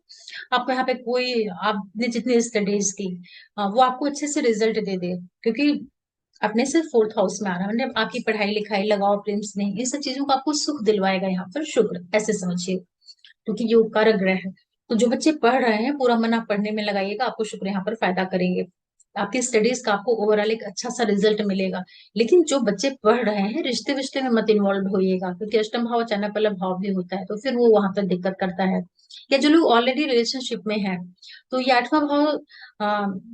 आपको यहाँ पे कोई आपने जितनी स्टडीज की वो आपको अच्छे से रिजल्ट दे दे, क्योंकि अपने से 4th हाउस में आ रहा है, मतलब आपकी पढ़ाई लिखाई, लगाओ प्रेम स्नेह, इन सब चीजों को आपको सुख दिलवाएगा यहाँ पर शुक्र, ऐसे समझिए, क्योंकि योग कारक ग्रह है। तो जो बच्चे पढ़ रहे हैं पूरा मन आप पढ़ने में लगाइएगा, आपको शुक्र यहाँ पर फायदा करेंगे। आपकी स्टडीज का आपको ओवरऑल एक अच्छा सा रिजल्ट मिलेगा। लेकिन जो बच्चे पढ़ रहे हैं रिश्ते विश्ते में मत इन्वॉल्व होइएगा, क्योंकि अष्टम भाव अचानक वाला भाव भी होता है, तो फिर वो वहां तक दिक्कत करता है। या जो लोग ऑलरेडी रिलेशनशिप में है, तो ये 8वां भाव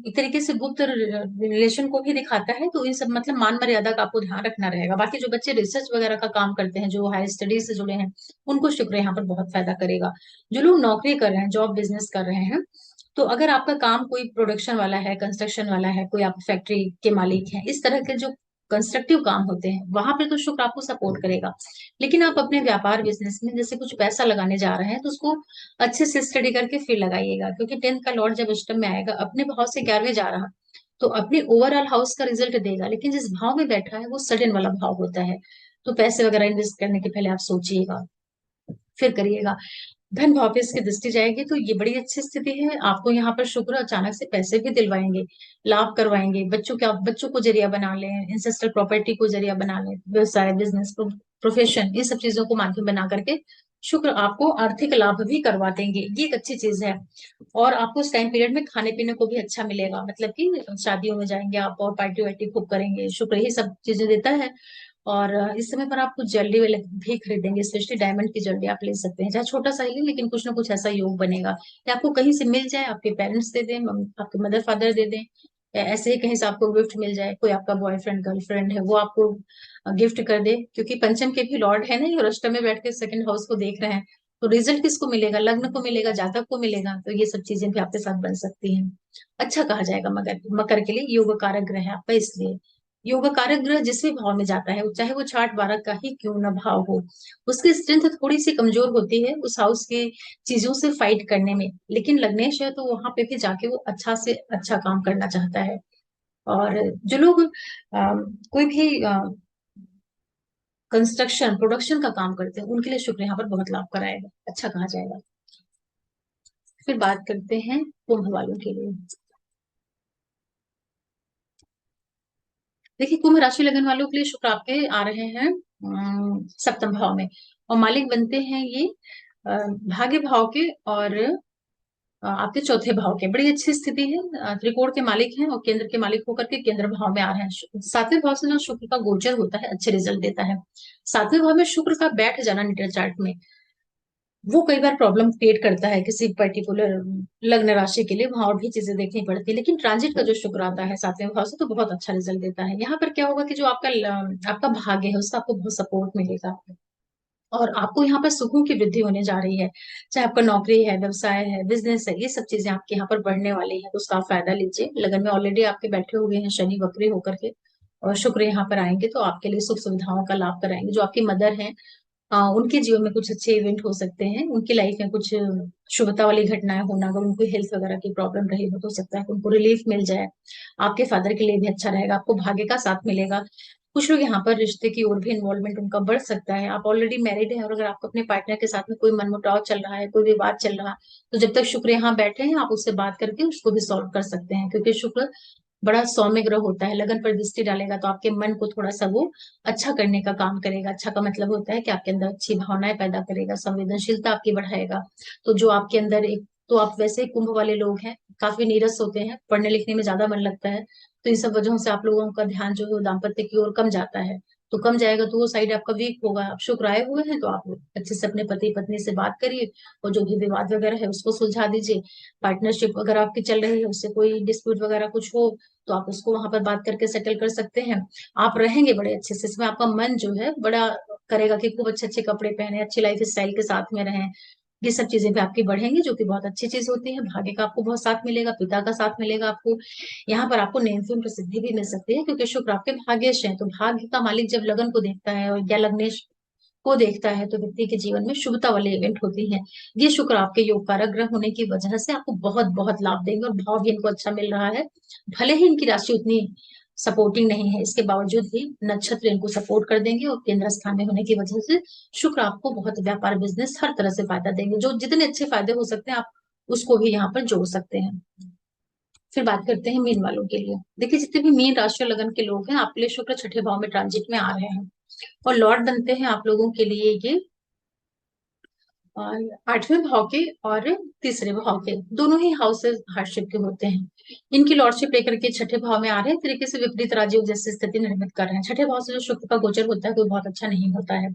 एक तरीके से गुप्त रिलेशन को भी दिखाता है। तो इन सब मतलब मान मर्यादा का आपको ध्यान रखना रहेगा। बाकी जो बच्चे रिसर्च वगैरह का काम करते हैं, जो हायर स्टडीज से जुड़े हैं, उनको शुक्र यहाँ पर बहुत फायदा करेगा। जो लोग नौकरी कर रहे हैं, जॉब बिजनेस कर रहे हैं, तो अगर आपका काम कोई प्रोडक्शन वाला है, कंस्ट्रक्शन वाला है, कोई आप फैक्ट्री के मालिक हैं, इस तरह के जो कंस्ट्रक्टिव काम होते हैं, वहां पे तो शुक्र आपको सपोर्ट करेगा। लेकिन आप अपने व्यापार बिजनेस में जैसे कुछ पैसा लगाने जा रहे हैं, तो उसको अच्छे से स्टडी करके फिर लगाइएगा, क्योंकि 10th का लॉर्ड जब अष्टम में आएगा, अपने भाव से 11वें जा रहा, तो अपने ओवरऑल हाउस का रिजल्ट देगा, लेकिन जिस भाव में बैठा है वो सडन वाला भाव होता है। तो पैसे वगैरह इन्वेस्ट करने के पहले आप सोचिएगा, फिर करिएगा। धन भाव पे इसकी दृष्टि जाएगी, तो ये बड़ी अच्छी स्थिति है। आपको यहाँ पर शुक्र अचानक से पैसे भी दिलवाएंगे, लाभ करवाएंगे, बच्चों के आप बच्चों को जरिया बना लें, इंसेस्टर प्रॉपर्टी को जरिया बना लें, व्यवसाय बिजनेस प्रोफेशन, ये सब चीजों को माध्यम बना करके शुक्र आपको आर्थिक लाभ भी करवा देंगे। ये एक अच्छी चीज है। और आपको उस टाइम पीरियड में खाने पीने को भी अच्छा मिलेगा, मतलब कि शादियों में जाएंगे आप और पार्टी वार्टी खूब करेंगे, शुक्र ही सब चीजें देता है। और इस समय पर आप कुछ ज्वेलरी भी खरीदेंगे, स्पेशली डायमंड की ज्वेलरी आप ले सकते हैं, चाहे छोटा सा ही ले, लेकिन कुछ ना कुछ ऐसा योग बनेगा। या आपको कहीं से मिल जाए, आपके पेरेंट्स दे दें, आपके मदर फादर दे दें, या ऐसे ही कहीं से आपको गिफ्ट मिल जाए, कोई आपका बॉयफ्रेंड गर्लफ्रेंड है वो आपको गिफ्ट कर दे, क्योंकि पंचम के भी लॉर्ड है ना, और अष्टम में बैठ के सेकंड हाउस को देख रहे हैं। तो रिजल्ट किसको मिलेगा, लग्न को मिलेगा, जातक को मिलेगा। तो ये सब चीजें भी आपके साथ बन सकती हैं। अच्छा कहा जाएगा मगर मकर के लिए योग कारक ग्रह है आपका, इसलिए योग कारक ग्रह जिस भी भाव में जाता है, चाहे वो छाट बारह का ही क्यों न भाव हो, उसकी स्ट्रेंथ थोड़ी सी कमजोर होती है उस हाउस की चीजों से फाइट करने में। लेकिन लग्नेश है तो वहां पे भी जाके वो अच्छा से अच्छा काम करना चाहता है। और जो लोग कोई भी कंस्ट्रक्शन प्रोडक्शन का काम करते हैं, उनके लिए शुक्र यहाँ पर बहुत लाभ कराएगा, अच्छा कहा जाएगा। फिर बात करते हैं कुंभ वालों के लिए। देखिए कुंभ राशि लगन वालों के लिए शुक्र आपके आ रहे हैं सप्तम भाव में, और मालिक बनते हैं ये भाग्य भाव के, और आपके चौथे भाव के। बड़ी अच्छी स्थिति है। त्रिकोण के मालिक हैं और केंद्र के मालिक होकर के केंद्र भाव में आ रहे हैं। 7वें भाव से जो शुक्र का गोचर होता है अच्छे रिजल्ट देता है। 7वें भाव में शुक्र का बैठ जाना नेटल चार्ट में, वो कई बार प्रॉब्लम क्रिएट करता है किसी पर्टिकुलर लग्न राशि के लिए, वहां और भी चीजें देखनी पड़ती है। लेकिन ट्रांजिट का जो शुक्र आता है 7वें भाव से, तो बहुत अच्छा रिजल्ट देता है। यहाँ पर क्या होगा कि जो आपका भाग्य है उसका आपको बहुत सपोर्ट मिलेगा, और आपको यहाँ पर सुखों की वृद्धि होने जा रही है। चाहे आपका नौकरी है, व्यवसाय है, बिजनेस है, ये सब चीजें आपके यहाँ पर बढ़ने वाली है, तो उसका आप फायदा लीजिए। लगन में ऑलरेडी आपके बैठे हुए हैं शनि वक्री होकर के, और शुक्र यहाँ पर आएंगे तो आपके लिए सुख सुविधाओं का लाभ कराएंगे। जो आपकी मदर है, उनके जीवन में कुछ अच्छे इवेंट हो सकते हैं, उनकी लाइफ में कुछ शुभता वाली घटनाएं होना, अगर उनको हेल्थ वगैरह की प्रॉब्लम रही हो तो सकता है कि उनको रिलीफ मिल जाए। आपके फादर के लिए भी अच्छा रहेगा, आपको भाग्य का साथ मिलेगा। कुछ लोग यहाँ पर रिश्ते की ओर भी इन्वॉल्वमेंट उनका बढ़ सकता है। आप ऑलरेडी मैरिड हैं और अगर आपको अपने पार्टनर के साथ में कोई मनमुटाव चल रहा है, कोई विवाद चल रहा है, तो जब तक शुक्र यहाँ बैठे हैं आप उससे बात करके उसको भी सॉल्व कर सकते हैं, क्योंकि शुक्र बड़ा सौम्य ग्रह होता है। लगन पर दृष्टि डालेगा तो आपके मन को थोड़ा सा वो अच्छा करने का काम करेगा। अच्छा का मतलब होता है कि आपके अंदर अच्छी भावनाएं पैदा करेगा, संवेदनशीलता आपकी बढ़ाएगा। तो जो आपके अंदर एक, तो आप वैसे ही कुंभ वाले लोग हैं, काफी नीरस होते हैं, पढ़ने लिखने में ज्यादा मन लगता है, तो इन सब वजहों से आप लोगों का ध्यान जो है वो दाम्पत्य की ओर कम जाता है। तो कम जाएगा तो वो साइड आपका वीक होगा। आप शुक्र आए हुए हैं तो आप अच्छे से अपने पति पत्नी से बात करिए, और जो भी विवाद वगैरह है उसको सुलझा दीजिए। पार्टनरशिप अगर आपकी चल रही है, उससे कोई डिस्प्यूट वगैरह कुछ हो, तो आप उसको वहां पर बात करके सेटल कर सकते हैं। आप रहेंगे बड़े अच्छे से, इसमें आपका मन जो है बड़ा करेगा कि खूब अच्छे अच्छे कपड़े पहने, अच्छी लाइफ स्टाइल के साथ में रहें, ये सब चीजें भी आपकी बढ़ेंगी, जो कि बहुत अच्छी चीज होती है। भाग्य का आपको बहुत साथ मिलेगा, पिता का साथ मिलेगा आपको। यहाँ पर आपको नेम फेम प्रसिद्धि भी मिल सकती है, क्योंकि शुक्र आपके भाग्येश है। तो भाग्य का मालिक जब लगन को देखता है और या लग्नेश को देखता है, तो व्यक्ति के जीवन में शुभता वाले इवेंट होती है। ये शुक्र आपके योग कारक ग्रह होने की वजह से आपको बहुत बहुत लाभ देंगे, और भाव भी इनको अच्छा मिल रहा है। भले ही इनकी राशि उतनी सपोर्टिंग नहीं है, इसके बावजूद भी नक्षत्र इनको सपोर्ट कर देंगे, और केंद्र स्थान में होने की वजह से शुक्र आपको बहुत व्यापार बिजनेस हर तरह से फायदा देंगे। जो जितने अच्छे फायदे हो सकते हैं, आप उसको भी यहाँ पर जोड़ सकते हैं। फिर बात करते हैं मीन वालों के लिए। देखिए, जितने भी मीन राशि और लगन के लोग हैं, आपके लिए शुक्र छठे भाव में ट्रांजिट में आ रहे हैं, और लॉर्ड बनते हैं आप लोगों के लिए ये और आठवें भाव के और तीसरे भाव के, दोनों ही हाउसेस हार्डशिप के होते हैं। इनकी लॉर्डशिप लेकर के छठे भाव में आ रहे हैं, तरीके से विपरीत राजयोग जैसी स्थिति निर्मित कर रहे हैं। छठे भाव से जो शुक्र का गोचर होता है, कोई बहुत अच्छा नहीं होता है।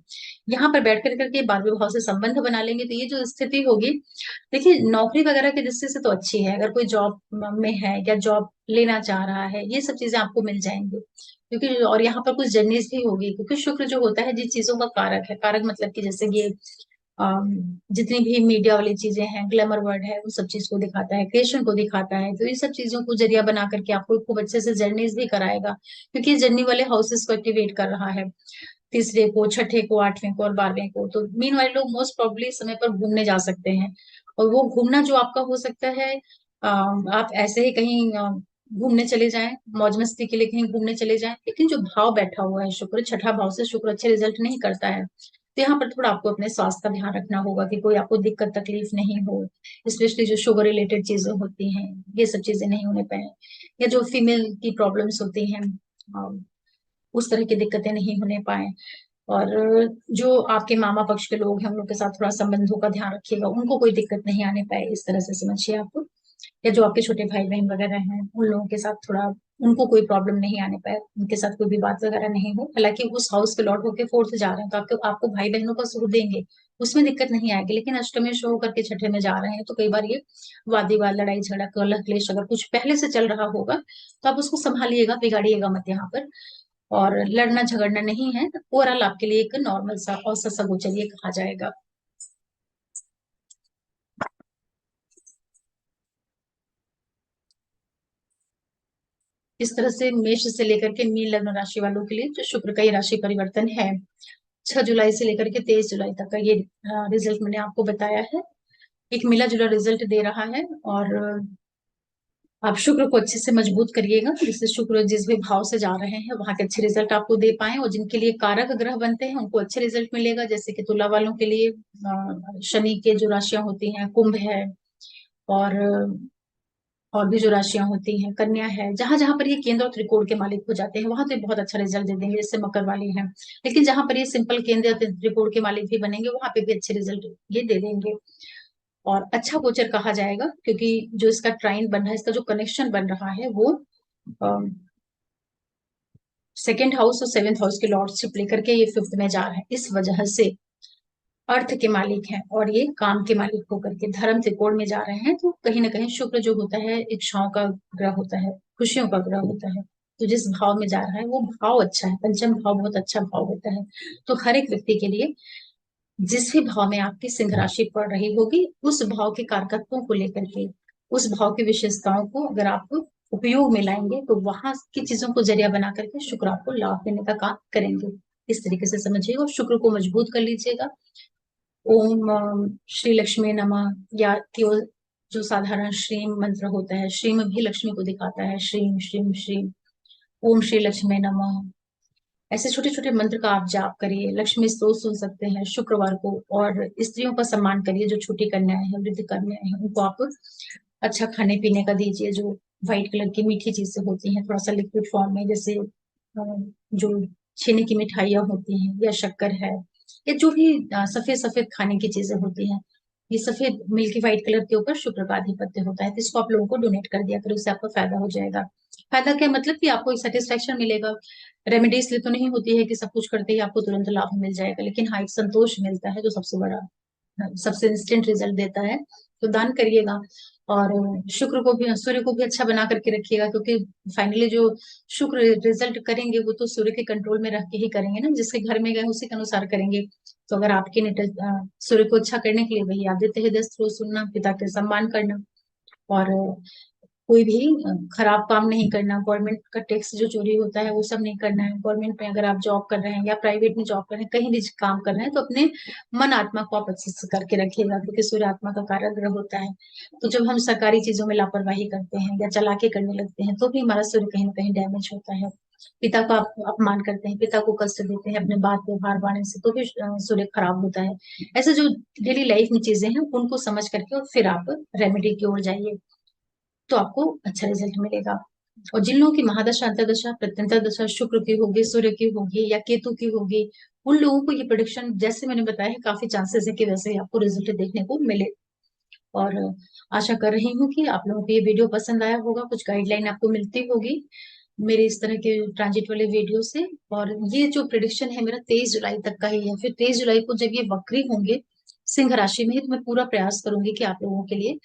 यहाँ पर बैठ कर करके 12वें भाव से संबंध बना लेंगे, तो ये जो स्थिति होगी, देखिए नौकरी वगैरह की दृष्टि से तो अच्छी है। अगर कोई जॉब में है या जॉब लेना चाह रहा है, ये सब चीजें आपको मिल जाएंगी। क्योंकि और यहाँ पर कुछ जर्नीज भी होगी, क्योंकि शुक्र जो होता है जिन चीजों का कारक है, कारक मतलब कि जैसे ये जितनी भी मीडिया वाली चीजें हैं, ग्लैमर वर्ड है, उन सब चीज को दिखाता है, क्रिएशन को दिखाता है। तो इन सब चीजों को जरिया बना करके आपको खूब अच्छे से जर्नीज भी कराएगा, क्योंकि ये जर्नी वाले हाउसेस को एक्टिवेट कर रहा है। तीसरे को, छठे को, आठवें को और 12वें को, तो मीन वाले लोग मोस्ट प्रोबेबली समय पर घूमने जा सकते हैं। और वो घूमना जो आपका हो सकता है, आप ऐसे ही कहीं घूमने चले जाएं, मौज मस्ती के लिए कहीं घूमने चले जाएं, लेकिन जो भाव बैठा हुआ है शुक्र, छठा भाव से शुक्र अच्छे रिजल्ट नहीं करता है। तो यहाँ पर थोड़ा आपको अपने स्वास्थ्य का ध्यान रखना होगा, कि कोई आपको दिक्कत तकलीफ नहीं हो। स्पेशली जो शुगर रिलेटेड चीजें होती हैं, ये सब चीजें नहीं होने पाए, या जो फीमेल की प्रॉब्लम्स होती हैं, उस तरह की दिक्कतें नहीं होने पाए। और जो आपके मामा पक्ष के लोग हैं, उन लोग के साथ थोड़ा संबंधों का ध्यान रखिएगा, उनको कोई दिक्कत नहीं आने पाए, इस तरह से समझिए आप। या जो आपके छोटे भाई बहन वगैरह हैं, उन लोगों के साथ थोड़ा, उनको कोई प्रॉब्लम नहीं आने पाए, उनके साथ कोई भी बात वगैरह नहीं हो। हालांकि उस हाउस के लॉर्ड होके फोर्थ जा रहे हैं, तो आपको आपको भाई बहनों का सुख देंगे, उसमें दिक्कत नहीं आएगी। लेकिन अष्टमी शो होकर के छठे में जा रहे हैं, तो कई बार ये वाद विवाद, लड़ाई झगड़ा, कलह क्लेश अगर कुछ पहले से चल रहा होगा, तो आप उसको संभालिएगा, बिगाड़िएगा मत यहाँ पर। और लड़ना झगड़ना नहीं है। ओवरऑल आपके लिए एक नॉर्मल सा औसत सा गोचर ये कहा जाएगा। इस तरह से मेष से लेकर के मीन लग्न राशि वालों के लिए जो शुक्र का ये राशि परिवर्तन है, 6 जुलाई से लेकर के 23 जुलाई तक का ये रिजल्ट मैंने आपको बताया है। एक मिला जुला रिजल्ट दे रहा है। और आप शुक्र को अच्छे से मजबूत करिएगा, जिससे शुक्र जिस भी भाव से जा रहे हैं वहां के अच्छे रिजल्ट आपको दे पाए। और जिनके लिए कारक ग्रह बनते हैं, उनको अच्छे रिजल्ट मिलेगा। जैसे कि तुला वालों के लिए शनि के जो राशियां होती हैं, कुंभ है, और और भी जो राशियां होती हैं, कन्या है, जहां जहां पर ये केंद्र और त्रिकोण के मालिक हो जाते हैं, वहां तो ये बहुत अच्छा रिजल्ट दे देंगे, जैसे मकर वाले हैं। लेकिन जहां पर ये सिंपल केंद्र या त्रिकोण के मालिक भी बनेंगे, वहां पे भी अच्छे रिजल्ट ये दे देंगे। और अच्छा गोचर कहा जाएगा, क्योंकि जो इसका ट्राइन बन रहा है, इसका जो कनेक्शन बन रहा है, वो सेकेंड हाउस और सेवेंथ हाउस के लॉर्डशिप लेकर के ये फिफ्थ में जा रहा है। इस वजह से अर्थ के मालिक हैं, और ये काम के मालिक होकर के धर्म त्रिकोण में जा रहे हैं। तो कहीं ना कहीं शुक्र जो होता है, इच्छाओं का ग्रह होता है, खुशियों का ग्रह होता है। तो जिस भाव में जा रहा है, वो भाव अच्छा है, पंचम भाव बहुत अच्छा भाव होता है। तो हर एक व्यक्ति के लिए, जिस भी भाव में आपकी सिंह राशि पड़ रही होगी, उस भाव के कारकत्वों को लेकर के, उस भाव की विशेषताओं को अगर आप उपयोग में लाएंगे, तो वहां की चीजों को जरिया बना करके शुक्र आपको लाभ देने का काम करेंगे। इस तरीके से समझिएगा, और शुक्र को मजबूत कर लीजिएगा। ओम श्री लक्ष्मी नमः, या केवल जो साधारण श्रीम मंत्र होता है, श्रीम भी लक्ष्मी को दिखाता है, श्रीम श्रीम श्रीम, ओम श्री लक्ष्मी नमः, ऐसे छोटे छोटे मंत्र का आप जाप करिए। लक्ष्मी स्तोत्र सुन सकते हैं शुक्रवार को। और स्त्रियों का सम्मान करिए, जो छोटी कन्याएं हैं, वृद्ध कन्याएं हैं, उनको आप अच्छा खाने पीने का दीजिए, जो व्हाइट कलर की मीठी चीजें होती हैं, थोड़ा सा लिक्विड फॉर्म में, जैसे जो छेने की मिठाइयाँ होती हैं, या शक्कर है, या जो भी सफेद सफेद खाने की चीजें होती हैं। ये सफेद मिल्की व्हाइट कलर के ऊपर शुक्र का आधिपत्य होता है, तो इसको आप लोगों को डोनेट कर दिया करो, उससे आपको फायदा हो जाएगा। फायदा क्या मतलब कि आपको एक सेटिस्फेक्शन मिलेगा। रेमेडी इसलिए तो नहीं होती है कि सब कुछ करते ही आपको तुरंत लाभ मिल जाएगा, लेकिन हाँ, एक संतोष मिलता है, जो सबसे बड़ा, सबसे इंस्टेंट रिजल्ट देता है। तो दान करिएगा। और शुक्र को भी, सूर्य को भी अच्छा बना करके रखिएगा, क्योंकि फाइनली जो शुक्र रिजल्ट करेंगे वो तो सूर्य के कंट्रोल में रख के ही करेंगे ना, जिसके घर में गए उसी के अनुसार करेंगे। तो अगर आपके सूर्य को अच्छा करने के लिए वही आदित्य हृदय स्त्रोत सुनना, पिता के सम्मान करना, और कोई भी खराब काम नहीं करना, गवर्नमेंट का टैक्स जो चोरी होता है वो सब नहीं करना है। गवर्नमेंट में अगर आप जॉब कर रहे हैं या प्राइवेट में जॉब कर रहे हैं, कहीं भी काम कर रहे हैं, तो अपने मन आत्मा को आप अच्छे से करके रखिएगा, क्योंकि सूर्य आत्मा का कारक ग्रह होता है। तो जब हम सरकारी चीजों में लापरवाही करते हैं या चालाकी करने लगते हैं, तो भी हमारा सूर्य कहीं ना कहीं डैमेज होता है। पिता का आप अपमान करते हैं, पिता को कष्ट देते हैं अपने बात व्यवहार वाणी से, तो भी सूर्य खराब होता है। ऐसे जो डेली लाइफ में चीजें हैं उनको समझ करके और फिर आप रेमेडी की ओर जाइए, तो आपको अच्छा रिजल्ट मिलेगा। और जिन लोगों की महादशा, अंतर्दशा, प्रत्यंतर दशा शुक्र की होगी, सूर्य की होगी या केतु की होगी, उन लोगों को ये प्रेडिक्शन जैसे मैंने बताया है, काफी चांसेस है कि वैसे ही आपको रिजल्ट देखने को मिले। और आशा कर रही हूँ कि आप लोगों को ये वीडियो पसंद आया होगा, कुछ गाइडलाइन आपको मिलती होगी मेरे इस तरह के ट्रांजिट वाले वीडियो से। और ये जो प्रिडिक्शन है मेरा 23 जुलाई तक का ही है, फिर 23 जुलाई को जब ये वक्री होंगे सिंह राशि में ही, तो मैं पूरा प्रयास करूंगी कि आप लोगों के लिए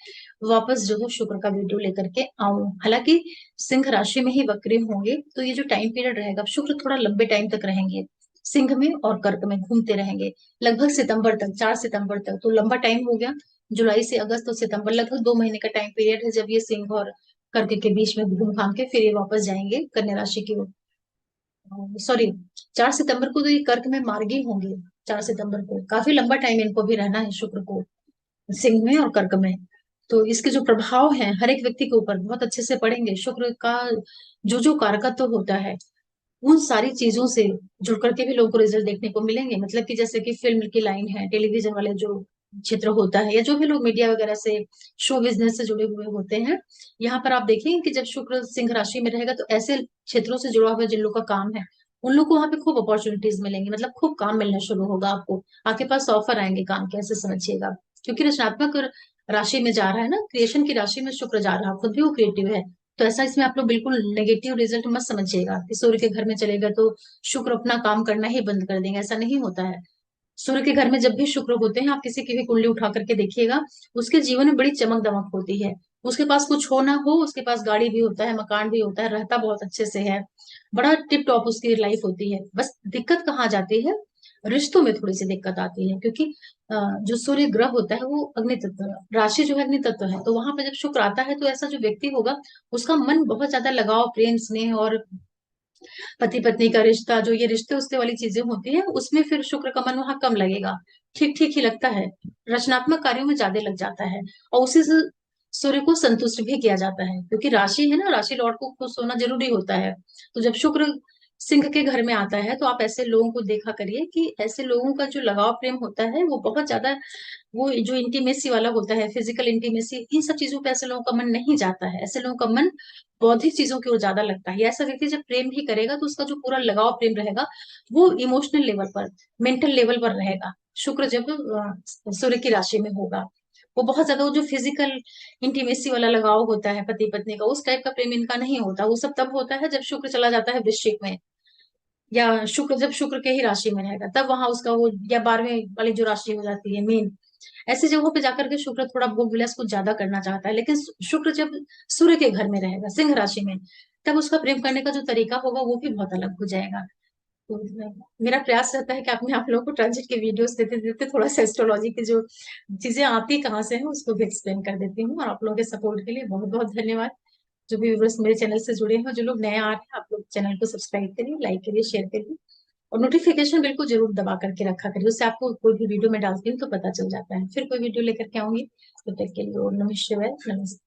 वापस जो है शुक्र का वीडियो लेकर के आऊं। हालांकि सिंह राशि में ही वक्री होंगे, तो ये जो टाइम पीरियड रहेगा, शुक्र थोड़ा लंबे टाइम तक रहेंगे सिंह में और कर्क में घूमते रहेंगे, लगभग सितंबर तक, 4 सितंबर तक। तो लंबा टाइम हो गया, जुलाई से अगस्त और सितंबर, लगभग 2 महीने का टाइम पीरियड है जब ये सिंह और कर्क के बीच में घूम घाम के फिर ये वापस जाएंगे कन्या राशि की ओर। सॉरी, 4 सितंबर को तो ये कर्क में मार्गी होंगे। 4 सितंबर को काफी लंबा टाइम इनको भी रहना है शुक्र को सिंह में और कर्क में। तो इसके जो प्रभाव हैं हर एक व्यक्ति के ऊपर बहुत अच्छे से पड़ेंगे। शुक्र का जो कारकत्व होता है उन सारी चीजों से जुड़ करके भी लोगों को रिजल्ट देखने को मिलेंगे। मतलब कि जैसे कि फिल्म की लाइन है, टेलीविजन वाले जो क्षेत्र होता है, या जो भी लोग मीडिया वगैरह से, शो बिजनेस से जुड़े हुए होते हैं, यहाँ पर आप देखेंगे कि जब शुक्र सिंह राशि में रहेगा, तो ऐसे क्षेत्रों से जुड़ा हुआ जिन लोग का काम है उन लोग को वहां पे खूब अपॉर्चुनिटीज मिलेंगी, मतलब खूब काम मिलना शुरू होगा आपको, आपके पास ऑफर आएंगे काम के, ऐसे समझिएगा। क्योंकि रचनात्मक राशि में जा रहा है ना, क्रिएशन की राशि में शुक्र जा रहा है, खुद भी वो क्रिएटिव है। तो ऐसा इसमें आप लोग बिल्कुल नेगेटिव रिजल्ट मत समझिएगा कि सूर्य के घर में चलेगा तो शुक्र अपना काम करना ही बंद कर देंगे, ऐसा नहीं होता है। सूर्य के घर में जब भी शुक्र होते हैं, आप किसी की भी कुंडली उठा करके देखिएगा, उसके जीवन में बड़ी चमक दमक होती है। उसके पास कुछ हो ना हो, उसके पास गाड़ी भी होता है, मकान भी होता है, रहता बहुत अच्छे से है, बड़ा टिप टॉप उसकी लाइफ होती है। बस दिक्कत कहाँ जाती है, रिश्तों में थोड़ी सी दिक्कत आती है, क्योंकि जो सूर्य ग्रह होता है वो अग्नि तत्व, राशि जो है अग्नि तत्व है, तो वहां पर जब शुक्र आता है तो ऐसा जो व्यक्ति होगा उसका मन बहुत ज्यादा लगाव, प्रेम, स्नेह और पति पत्नी का रिश्ता, जो ये रिश्ते उश्ते वाली चीजें होती है, उसमें फिर शुक्र का मन वहां कम लगेगा, ठीक ठीक ही लगता है, रचनात्मक कार्यों में ज्यादा लग जाता है। और उसी से सूर्य को संतुष्ट भी किया जाता है, क्योंकि राशि है ना, राशि लॉर्ड को खुश होना जरूरी होता है। तो जब शुक्र सिंह के घर में आता है, तो आप ऐसे लोगों को देखा करिए कि ऐसे लोगों का जो लगाव प्रेम होता है वो बहुत ज्यादा, वो जो इंटीमेसी वाला होता है, फिजिकल इंटीमेसी, इन सब चीजों पे ऐसे लोगों का मन नहीं जाता है। ऐसे लोगों का मन बौद्धिक चीजों की ओर ज्यादा लगता है। ऐसा व्यक्ति जब प्रेम भी करेगा तो उसका जो पूरा लगाव प्रेम रहेगा वो इमोशनल लेवल पर, मेंटल लेवल पर रहेगा। शुक्र जब सूर्य की राशि में होगा, वो बहुत ज्यादा, वो जो फिजिकल इंटीमेसी वाला लगाव होता है पति पत्नी का, उस टाइप का प्रेम इनका नहीं होता। वो सब तब होता है जब शुक्र चला जाता है वृश्चिक में, या शुक्र जब शुक्र के ही राशि में रहेगा तब वहां उसका वो, या 12वें वाली जो राशि हो जाती है मेन, ऐसी जगहों पे जाकर के शुक्र थोड़ा भोग विलास कुछ ज्यादा करना चाहता है। लेकिन शुक्र जब सूर्य के घर में रहेगा सिंह राशि में, तब उसका प्रेम करने का जो तरीका होगा वो भी बहुत अलग हो जाएगा। तो मेरा प्रयास रहता है कि आप लोगों को ट्रांजिट के वीडियोस देते देते थोड़ा सा एस्ट्रोलॉजी की जो चीजें आती कहाँ से है उसको भी एक्सप्लेन कर देती हूँ। और आप लोगों के सपोर्ट के लिए बहुत बहुत धन्यवाद। जो भी व्यूअर्स मेरे चैनल से जुड़े हैं, जो लोग नए आ रहे हैं, आप लोग चैनल को सब्सक्राइब करिए, लाइक करिए, शेयर करिए, और नोटिफिकेशन बिल्कुल जरूर दबा करके रखा करिए, उससे आपको कोई भी वीडियो में डालती हूँ तो पता चल जाता है। फिर कोई वीडियो लेकर के आऊंगी, तो तक के लिए ओम नमः शिवाय, नमस्ते।